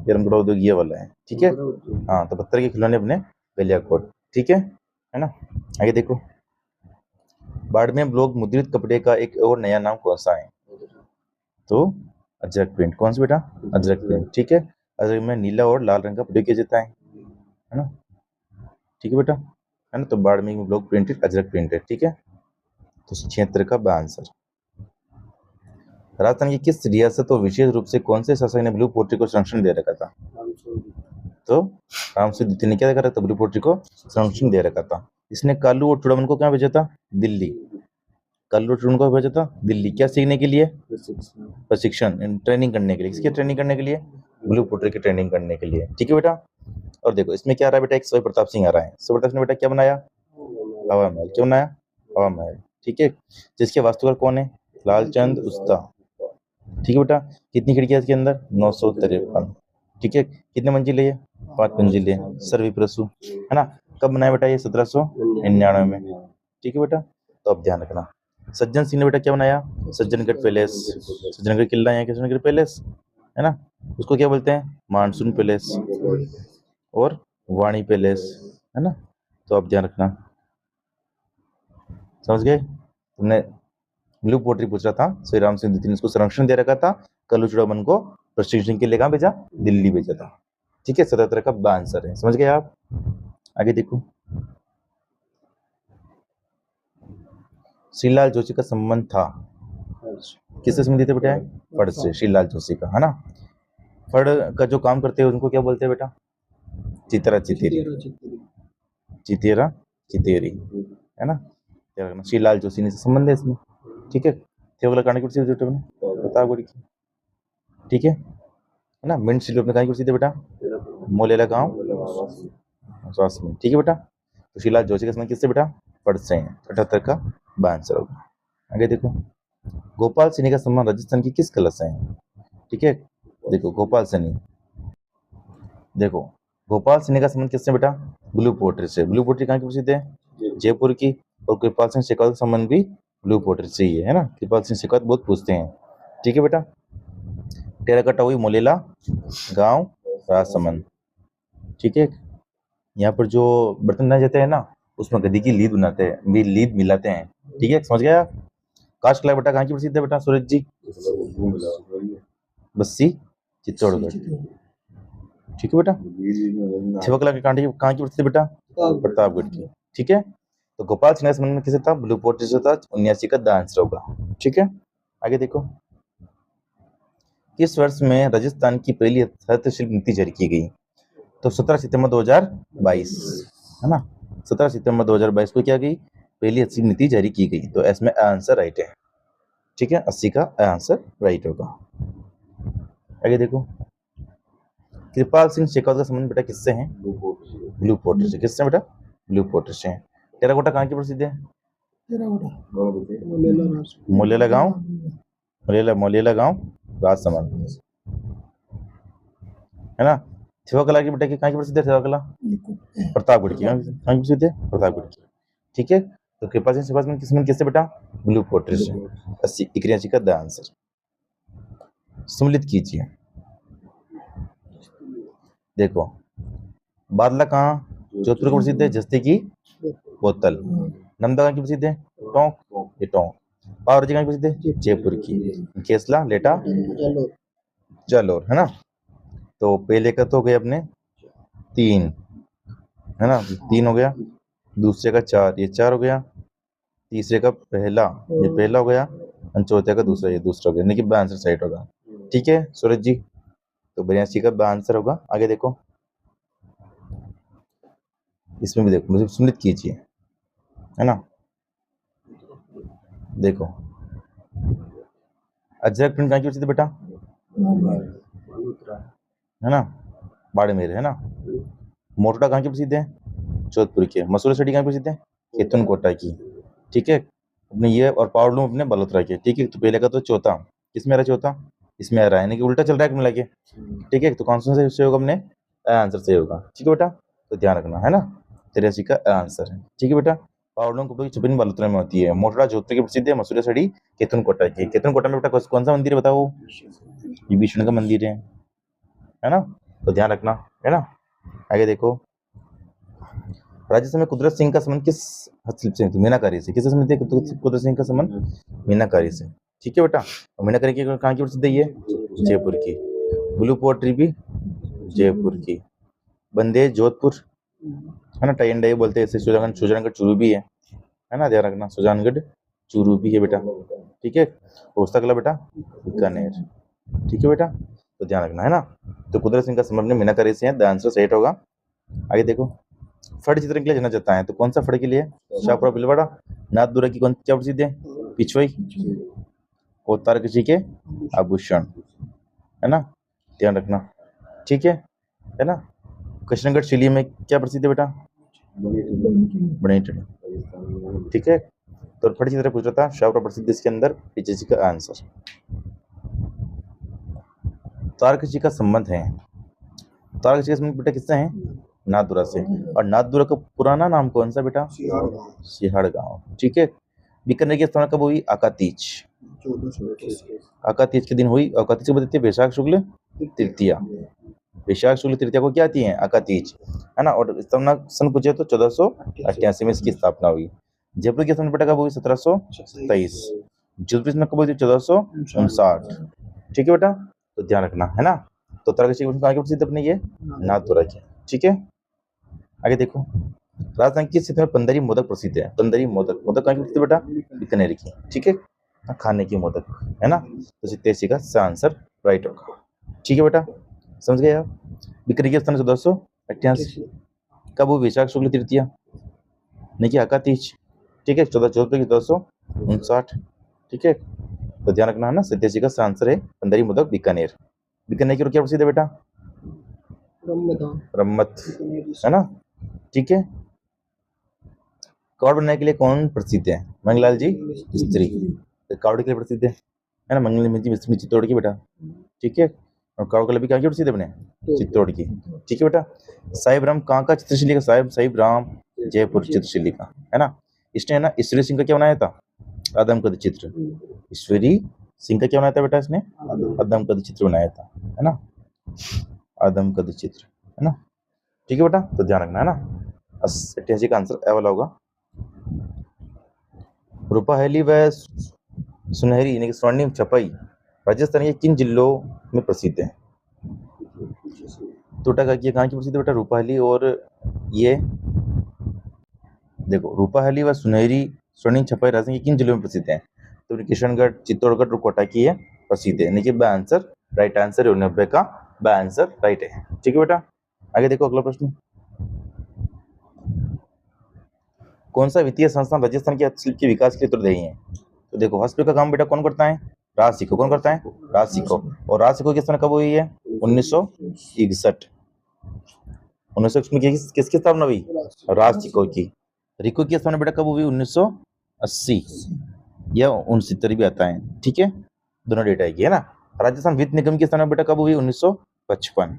S1: ये रामगढ़ा उद्योग ये वाला है, ठीक है। हाँ, तो पत्थर के खिलौने अपने गलियाकोट, ठीक है ना। आगे देखो, बाड़मेर ब्लॉक मुद्रित कपड़े का एक और नया नाम कौन सा है? तो अजरक प्रिंट। कौन सा बेटा? अजरक प्रिंट, ठीक है। अजरक में नीला और लाल रंग का प्रयोग किया जाता है ना, ठीक है बेटा, है ना। तो बाड़मेर में ब्लॉक प्रिंटेड अजरक प्रिंट है, ठीक है। तो 76 का आंसर। राजस्थान की किस रियासत और विशेष रूप से कौन से शासक ने ब्लू पोट्री को संरक्षण दे रखा था? तो रामसिंह द्वितीय ने क्या करा था? ब्लू पोट्री को संरक्षण दे रखा था। इसने कालू और चूड़ामन को कहाँ भेजा था? दिल्ली। कालू और चूड़ामन को भेजा था दिल्ली, क्या सीखने के लिए? प्रशिक्षण, ट्रेनिंग करने के लिए। किसकी ट्रेनिंग करने के लिए? ब्लू पोट्री की ट्रेनिंग करने के लिए, ठीक है बेटा। और देखो, इसमें क्या आ रहा है बेटा? एक सवाई प्रताप सिंह आ रहा है। सवाई प्रताप सिंह ने बेटा क्या बनाया? हवा महल। क्यों बनाया? हवा महल, ठीक है। जिसके वास्तुकार कौन है? लालचंद उस्ता, ठीक है बेटा। कितनी खिड़कियां इसके अंदर? 953, ठीक है। कितने मंजिले? 5 मंजिले, सर्विप्रसु, है ना। कब बनाया बेटा? ये 1799 में, ठीक है बेटा। तो अब ध्यान रखना, सज्जन सिंह ने बेटा क्या बनाया? सज्जनगढ़ पैलेस। सज्जनगढ़ किला है, सज्जनगढ़ पैलेस, है ना। उसको क्या बोलते हैं? मानसून पैलेस और वाणी पैलेस, है ना। तो अब ध्यान रखना, समझ गए। तुमने ब्लू पोट्री पूछ रहा था, श्री राम सिंह द्वितीय ने इसको संरक्षण दे रखा था कल्लू चूड़ामन को प्रोसिक्यूशन के लिए कहाँ भेजा, दिल्ली भेजा था। ठीक है, 77 का ब आंसर है। समझ गए आप? आगे देखो, श्रीलाल जोशी का संबंध था, किससे संबंधित है बेटा? फड़ से, श्रीलाल जोशी का, है ना। फड़ का जो काम करते हैं उनको क्या बोलते हैं बेटा? चित्रा चितेरी, चितेरा चितेरी, है ना। श्रीलाल जोशी से संबंध है इसमें। ठीक है, थेवला कांड की प्रतापगढ़ की। ठीक है ना। मिंट सिटी अपने कहाँ की प्रसिद्ध है बेटा? मोलेला गांव स्वास्थ्य में। ठीक है बेटा, तो श्रीलाल जोशी का संबंध किससे बेटा? फड़ से। 78 का ब आंसर होगा। आगे देखो, गोपाल सैनी का संबंध राजस्थान की किस कला से है? ठीक है, देखो गोपाल सैनी, देखो गोपाल सैनी का संबंध किससे बेटा? ब्लू पोट्री से। ब्लू पोट्री कहाँ की प्रसिद्ध है? जयपुर की। और कृपाल सिंह शेखावत का संबंध भी ब्लू पोट्री से ही है ना। कृपाल सिंह शेखावत बहुत पूछते हैं। ठीक है बेटा, टेराकोटा हुई मोलेला गांव राजसमंद। ठीक है, यहाँ पर जो बर्तन बनाए जाते हैं ना, उसमें गद्दी की लीद बनाते हैं, लीद मिलाते हैं। ठीक है, समझ गया? काश कला बेटा कहाँ की प्रसिद्ध है बेटा सूरज जी? बस्सी चित्तौड़गढ़। ठीक है बेटा, छिवकला के कांटे कहाँ की प्रसिद्ध बेटा? प्रतापगढ़ की। ठीक है, तो गोपाल सिंह संबंध में किसे था? ब्लू पोट्री से था। 79 का द आंसर होगा। ठीक है, आगे देखो, किस वर्ष में राजस्थान की पहली हस्तशिल्प नीति जारी की गई? तो 17 सितंबर 2022, है ना। 17 सितंबर 2022 को क्या गई? पहली हस्तशिल्प नीति जारी की गई। तो इसमें आंसर राइट है। ठीक है, 80 का आंसर राइट होगा। आगे देखो, कृपाल सिंह शेखावत का संबंध बेटा किससे है? ब्लू पोट्री से। किससे बेटा? ब्लू पोट्री से। टेराकोटा कहाँ की प्रसिद्ध है? मोलेला गांव, मोलेला गांव राजसमंद, है ना। सेवाकला की बेटा की कहाँ की प्रसिद्ध है? सेवाकला प्रतापगढ़ की। कहाँ की प्रसिद्ध है? प्रतापगढ़ की। ठीक है, तो कृपाल सिंह शेखावत किस संबंध किससे बेटा? ब्लू पोट्री से। 80 81 का द आंसर। सम्मिलित कीजिए। देखो, बादला कहाँ जोधपुर की प्रसिद्ध है? जस्ती की बोतल। नमदा कहाँ की प्रसिद्ध है? टोंक, ये टोंक। पावरजी कहाँ की प्रसिद्ध है? जयपुर की। केसला लेटा जालोर, है ना। तो पहले का तो हो गया अपने 3, है ना, 3 हो गया। दूसरे का 4, ये 4 हो गया। तीसरे का पहला, ये पहला हो गया। और चौथे का दूसरा, ये दूसरा हो गया। यानी कि आंसर साइड होगा। ठीक है सूरज जी, तो 82 का आंसर होगा। आगे देखो, इसमें भी देखो, मुझे सम्मिलित कीजिए, है ना। देखो, अजरक प्रिंट कहाँ की प्रसिद्ध बेटा? है ना, बाड़मेर, है ना। मोटोटा कहाँ की प्रसिद्ध है? जोधपुर की। मसूरी सिटी कहाँ की प्रसिद्ध है? केतनकोटा की। ठीक है, अपने ये और पावरलूम अपने बलोत्रा के। ठीक है, तो पहले का तो चौथा, किसमें आ रहा चौथा? इसमें आ रहा है, यानी कि उल्टा चल रहा है मिला के। ठीक है, तो कौन सा सही होगा अपने? आंसर सही होगा। ठीक है बेटा, तो ध्यान रखना, है ना। 83 का आंसर है। ठीक है बेटा, पावरलूम की छुपन बलोत्रा में होती है। मोटोटा जोधपुर की प्रसिद्ध है। मसूरी सिटी केतनकोटा की। केतनकोटा में बेटा कौन सा मंदिर बताओ? विष्णु का मंदिर है ना, तो ध्यान रखना, है ना। आगे देखो, राजस्थान में कुदरत सिंह का संबंध किस हस्तशिल्प से? मीनाकारी से। किससे संबंधित है कुदरत सिंह का संबंध? मीनाकारी से। ठीक है बेटा, और मीनाकारी की कहाँ की प्रसिद्ध है? ये जयपुर की। ब्लू पोट्री भी जयपुर की। बंदेज जोधपुर, है ना। टाई एंड डाई बोलते हैं इसे। सुजानगढ़ चूरू भी है ना, ध्यान रखना। सुजानगढ़ चूरू भी है बेटा। ठीक है, कोस्ता कला बेटा बीकानेर। ठीक है बेटा, तो ध्यान रखना, है ना। तो कुदरत सिंह का संबंध मीनाकारी से है। द आंसर सही होगा। आगे देखो, फड़ चित्र के लिए जाना जाता है, तो कौन सा फड़ के लिए? शाहपुरा भीलवाड़ा। नाथद्वारा की कौन क्या प्रसिद्ध है? पिछवाई। और तारकशी के आभूषण, है ना, ध्यान रखना। ठीक है ना। कृष्णगढ़ चिली में क्या प्रसिद्ध है बेटा? बड़ी टड़ी। ठीक है, तो फड़ चित्र पूछ रहा था, शाहपुरा प्रसिद्ध इसके अंदर। पिछवाई का आंसर। तारकशी का संबंध है, तारकशी का संबंध बेटा किससे है? नाथद्वारा से। और नाथद्वारा का पुराना नाम कौन सा बेटा? सिहाड़ गांव। ठीक है, बीकानेर की स्थापना कब हुई? आकातीज। आकातीज के दिन हुई। आकातीज को बताते हैं वैशाख शुक्ल तृतीया। वैशाख शुक्ल तृतीया को क्या आती है? आकातीज, है ना। और स्थापना सन पूछे तो 1488 में इसकी स्थापना हुई। जयपुर की स्थापना बेटा कब हुई? 1727। जोधपुर में कब हुई? 1459। ठीक है बेटा, तो ध्यान रखना है ना। तो तारकशी के भूषण कहाँ के प्रसिद्ध अपने ये नाथद्वारा के। ठीक है, आगे देखो, राजस्थान किस क्षेत्र में पंदरी मोदक प्रसिद्ध है? पंदरी मोदक, मोदक कहाँ की प्रसिद्ध बेटा? बीकानेर की। ठीक है, खाने की मोदक है ना। तो 87 का सही आंसर राइट होगा। ठीक है बेटा, समझ गए आप। बीकानेर के स्थान 1488 कब हुई वैशाख शुक्ल तृतीया नहीं कि आका तीज। ठीक है, 14 की 1459। ठीक है, तो ध्यान रखना है ना। 87 का सही आंसर है पंदरी मोदक बीकानेर। बीकानेर की क्या प्रसिद्ध है बेटा? ब्रह्मत है ना। ठीक है, कार्ड बनाने के लिए कौन प्रसिद्ध है? मंगलाल जी मिस्त्री, तो कार्ड के लिए प्रसिद्ध है ना। मंगलाल जी मिस्त्री चित्तौड़ की बेटा। ठीक है, और कार्ड के लिए भी कहाँ की प्रसिद्ध है अपने? चित्तौड़ की। ठीक है बेटा, साहिब राम कहाँ का चित्रशिल्पी का? साहिब राम जयपुर चित्रशिल्पी का है ना। इसने है ना ईश्वरी सिंह का क्या बनाया था? आदमकद चित्र। ईश्वरी सिंह का क्या बनाया था बेटा? इसने आदमकद चित्र बनाया था है ना, आदमकद चित्र है ना। ठीक है बेटा, तो ध्यान रखना है ना। 88 का आंसर ए वाला होगा। रूपाहेली व सुनहरी यानी कि स्वर्णिम छपाई राजस्थान के किन जिलों में प्रसिद्ध है? टोटा का कहाँ की प्रसिद्ध बेटा? रूपाहेली और ये देखो, रूपाहेली व सुनहरी स्वर्णिम छपाई राजस्थान के किन जिलों में प्रसिद्ध है? तो किशनगढ़, चित्तौड़गढ़ और कोटा की ये प्रसिद्ध है। यानी कि ब आंसर राइट आंसर है 90 का ब आंसर राइट है। ठीक है बेटा, आगे देखो अगला प्रश्न। कौन सा वित्तीय संस्थान राजस्थान के हस्तशिल्प के विकास के लिए उत्तरदायी है? तो देखो, हस्तशिल्प का काम बेटा कौन करता है? राज सिक्को। कौन करता है? राज सिक्को। और राज सिक्को की स्थापना कब हुई है? 1961। 1961 में किसकी स्थापना हुई? राज सिक्को की। रिको की स्थापना बेटा कब हुई? 1980 या 69 भी आता है। ठीक है, दोनों डेट आएगी है ना। राजस्थान वित्त निगम की स्थापना बेटा कब हुई? 1955।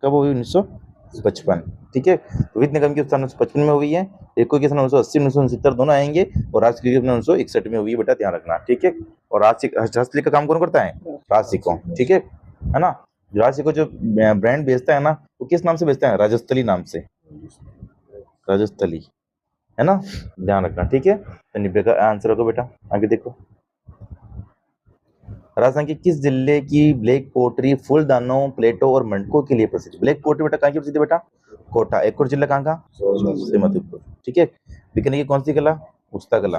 S1: कब हुई? 1955। ठीक है, तो वित्त निगम की स्थापना 1955 में हुई है। रिको की स्थापना 1980 1969 दोनों आएंगे, और राज सिक्को की स्थापना 1961 में हुई है बेटा, ध्यान रखना। ठीक है, और हस्तशिल्प का काम कौन करता है? राज सिक्को। ठीक है ना। राज सिक्को जो ब्रांड बेचता है ना, वो किस नाम से बेचता है? राजस्थली नाम से, राजस्थली है ना, ध्यान रखना। ठीक है, तो 90 का आंसर होगा बेटा। आगे देखो, राजस्थान के किस जिले की ब्लैक पोट्री फूलदानों, प्लेटों और मंडकों के लिए प्रसिद्ध? ब्लैक पोट्री बेटा कहाँ की प्रसिद्ध बेटा? कोटा। एक और जिला कहाँ का? श्रीमतीपुर। ठीक है, बीकानेर की कौन सी कला? उस्ता कला।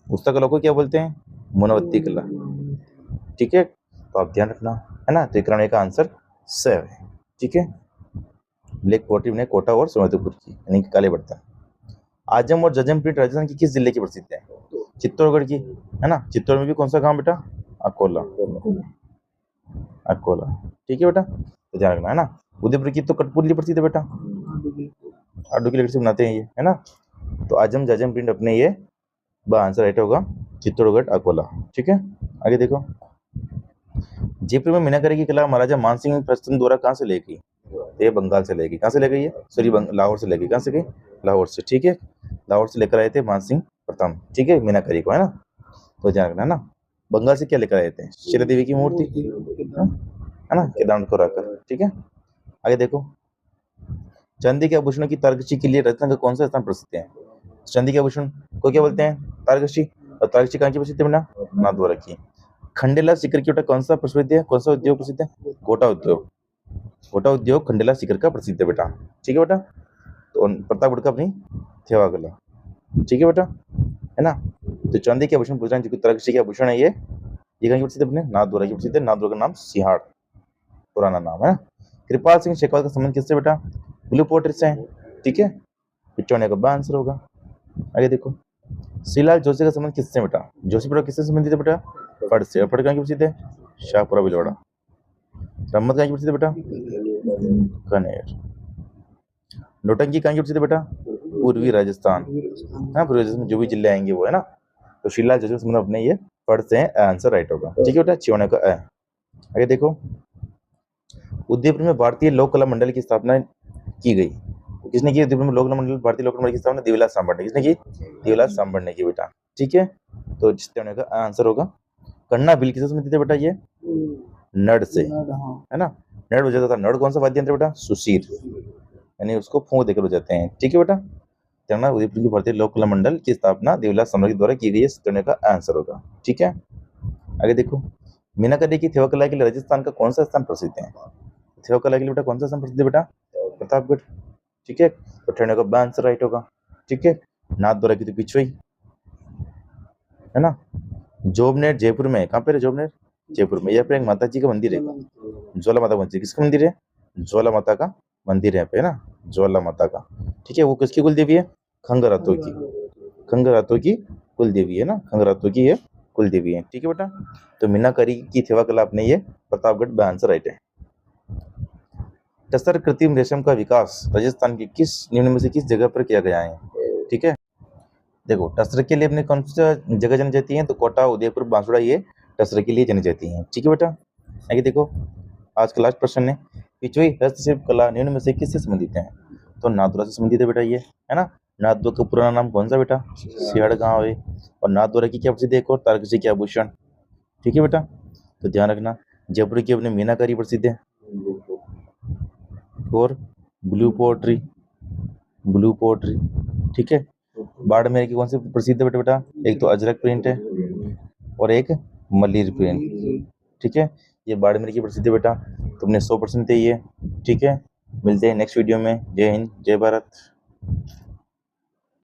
S1: उस्ता कला को क्या बोलते हैं? मोनवत्ती कला। ठीक है, तो आप ध्यान रखना है ना। तो 91 का आंसर सही है। ठीक है, ब्लैक पोट्री ने कोटा और श्रीमतीपुर की यानी कि काले बर्तन। आजम और जजम प्रिंट राजस्थान की किस जिले की प्रसिद्ध है? चित्तौड़गढ़ की है ना। चित्तौड़ में भी कौन सा गांव बेटा? अकोला। अकोला। ठीक है बेटा, तो ध्यान रखना है ना। उदयपुर की तो कठपुतली प्रसिद्ध है बेटा, आडू की लकड़ी से बनाते हैं ये है ना। तो आजम जजम प्रिंट अपने ये आंसर राइट होगा चित्तौड़गढ़ अकोला। ठीक है, आगे देखो, जयपुर में मीनाकारी की कला महाराजा मानसिंह प्रथम द्वारा कहाँ से लेगी? ये बंगाल से लेगी। कहाँ से ले गई है? सॉरी, लाहौर से लेगी। कहाँ से गई? लाहौर से। ठीक है, लाहौर से लेकर आए थे मानसिंह प्रथम। ठीक है, मीनाकारी को है ना, तो ध्यान रखना है ना। बंगाल से क्या लेकर आए थे? शीला देवी की मूर्ति है ना, केदारनाथ को रखकर। ठीक है, आगे देखो, चांदी के आभूषणों की तारकशी के लिए राजस्थान का कौन सा स्थान प्रसिद्ध है? चांदी के आभूषण को क्या बोलते हैं? तारकशी। और तारकशी कहाँ की प्रसिद्ध है बेटा? नाथद्वारा की। खंडेला सीकर की बेटा कौन सा प्रसिद्ध है? कौन सा उद्योग प्रसिद्ध है? गोटा उद्योग। गोटा उद्योग खंडेला सीकर का प्रसिद्ध है बेटा। ठीक है बेटा, तो प्रतापगढ़ का अपनी थेवा कला। ठीक है बेटा, है ना। तो चांदी के आभूषण पूछ रहे हैं, जो तारकशी के आभूषण है ये कहाँ की प्रसिद्ध? अपने नाथद्वारा की प्रसिद्ध है। नाथद्वारा का नाम सिहाड़ पुराना नाम है। कृपाल सिंह शेखावत का संबंध किससे बेटा? ब्लू पोर्ट्रेट से है। ठीक है, 95 का आंसर होगा। आगे देखो, श्रीलाल जोशी का संबंध किससे बेटा? जोशीपुरा किससे संबंधित है बेटा? फट से। फट कहाँ की प्रसिद्ध है? शाहपुरा बिलवाड़ा। रम्मत कहाँ की प्रसिद्ध है बेटा? कनेर। नौटंकी कहाँ की प्रसिद्ध है बेटा? पूर्वी राजस्थान। हाँ, पूर्वी राजस्थान में जो भी जिले आएंगे वो है ना। तो श्रीलाल जोशी का संबंध अपने ये फट से आंसर राइट होगा। ठीक है बेटा, 94 का है। आगे देखो, उदयपुर में भारतीय लोक कला मंडल की स्थापना की गई। किसने की? उदयपुर में लोक कला मंडल, भारतीय लोक कला मंडल की स्थापना देवीलाल सांभर ने। किसने की? देवीलाल सांभर ने की बेटा। ठीक है, तो 94 का आंसर होगा। कन्ना बिल किससे संबंधित है बेटा? ये नड़ से है ना। नड़ बजाता था। नड़ कौन सा वाद्य यंत्र बेटा? सुशीर, यानी उसको फूंक देकर बजाते हैं। ठीक है बेटा, तेरना उदयपुर की भारतीय लोक कला मंडल की स्थापना देवीलाल सांभर के द्वारा की गई है। 97 का आंसर होगा। ठीक है, आगे देखो, मीनाकारी की थेवा के लिए राजस्थान का कौन सा स्थान प्रसिद्ध है? थेवा के लिए बेटा कौन सा स्थान प्रसिद्ध है बेटा? प्रतापगढ़। ठीक है, तो ठंडे का आंसर राइट होगा। ठीक है, नाथ द्वारा की तो पिछुई है ना। जोबनेर जयपुर में, कहाँ पे है जोबनेर? जयपुर में। यहाँ पे एक माता जी का मंदिर है, ज्वाला माता का मंदिर। किसका मंदिर है? ज्वाला माता का मंदिर है यहाँ पे, है ना, ज्वाला माता का। ठीक है, वो किसकी कुल देवी है? खंगरातों की, खंगरातों की कुल देवी है ना, खंगरातों की ये कुल देवी है। ठीक है बेटा, तो मीनाकारी की थेवा कला आपने ये प्रतापगढ़ में आंसर राइट है। टसर कृत्रिम रेशम का विकास राजस्थान की किस निम्न में से किस जगह पर किया गया है? ठीक है, देखो टसर के लिए अपने कौन सी जगह जानी जाती है? तो कोटा, उदयपुर, बांसुड़ा ये टसर के लिए जानी जाती है। ठीक है बेटा, आगे देखो, आज का लास्ट प्रश्न है, पिछुई हस्तशिल्प कला निम्न में से किससे संबंधित है? तो नाथद्वारा से संबंधित है बेटा ये, है ना। नाथद्वारा का पुराना नाम कौन सा बेटा? सियाड़ गांव है। और नाथद्वारा की क्या प्रसिद्ध है? एक और तारकसी के आभूषण। ठीक है बेटा, तो ध्यान रखना, जयपुर की अपनी मीनाकारी प्रसिद्ध है, और ब्लू पोट्री, ब्लू पोट्री। ठीक है, बाड़मेर की कौन सी प्रसिद्ध है बेटा? एक तो अजरक प्रिंट है और एक मलिर प्रिंट। ठीक है, ये बाड़मेर की प्रसिद्ध है बेटा, तुमने 100% है ये। ठीक है, मिलते हैं नेक्स्ट वीडियो में। जय हिंद, जय भारत।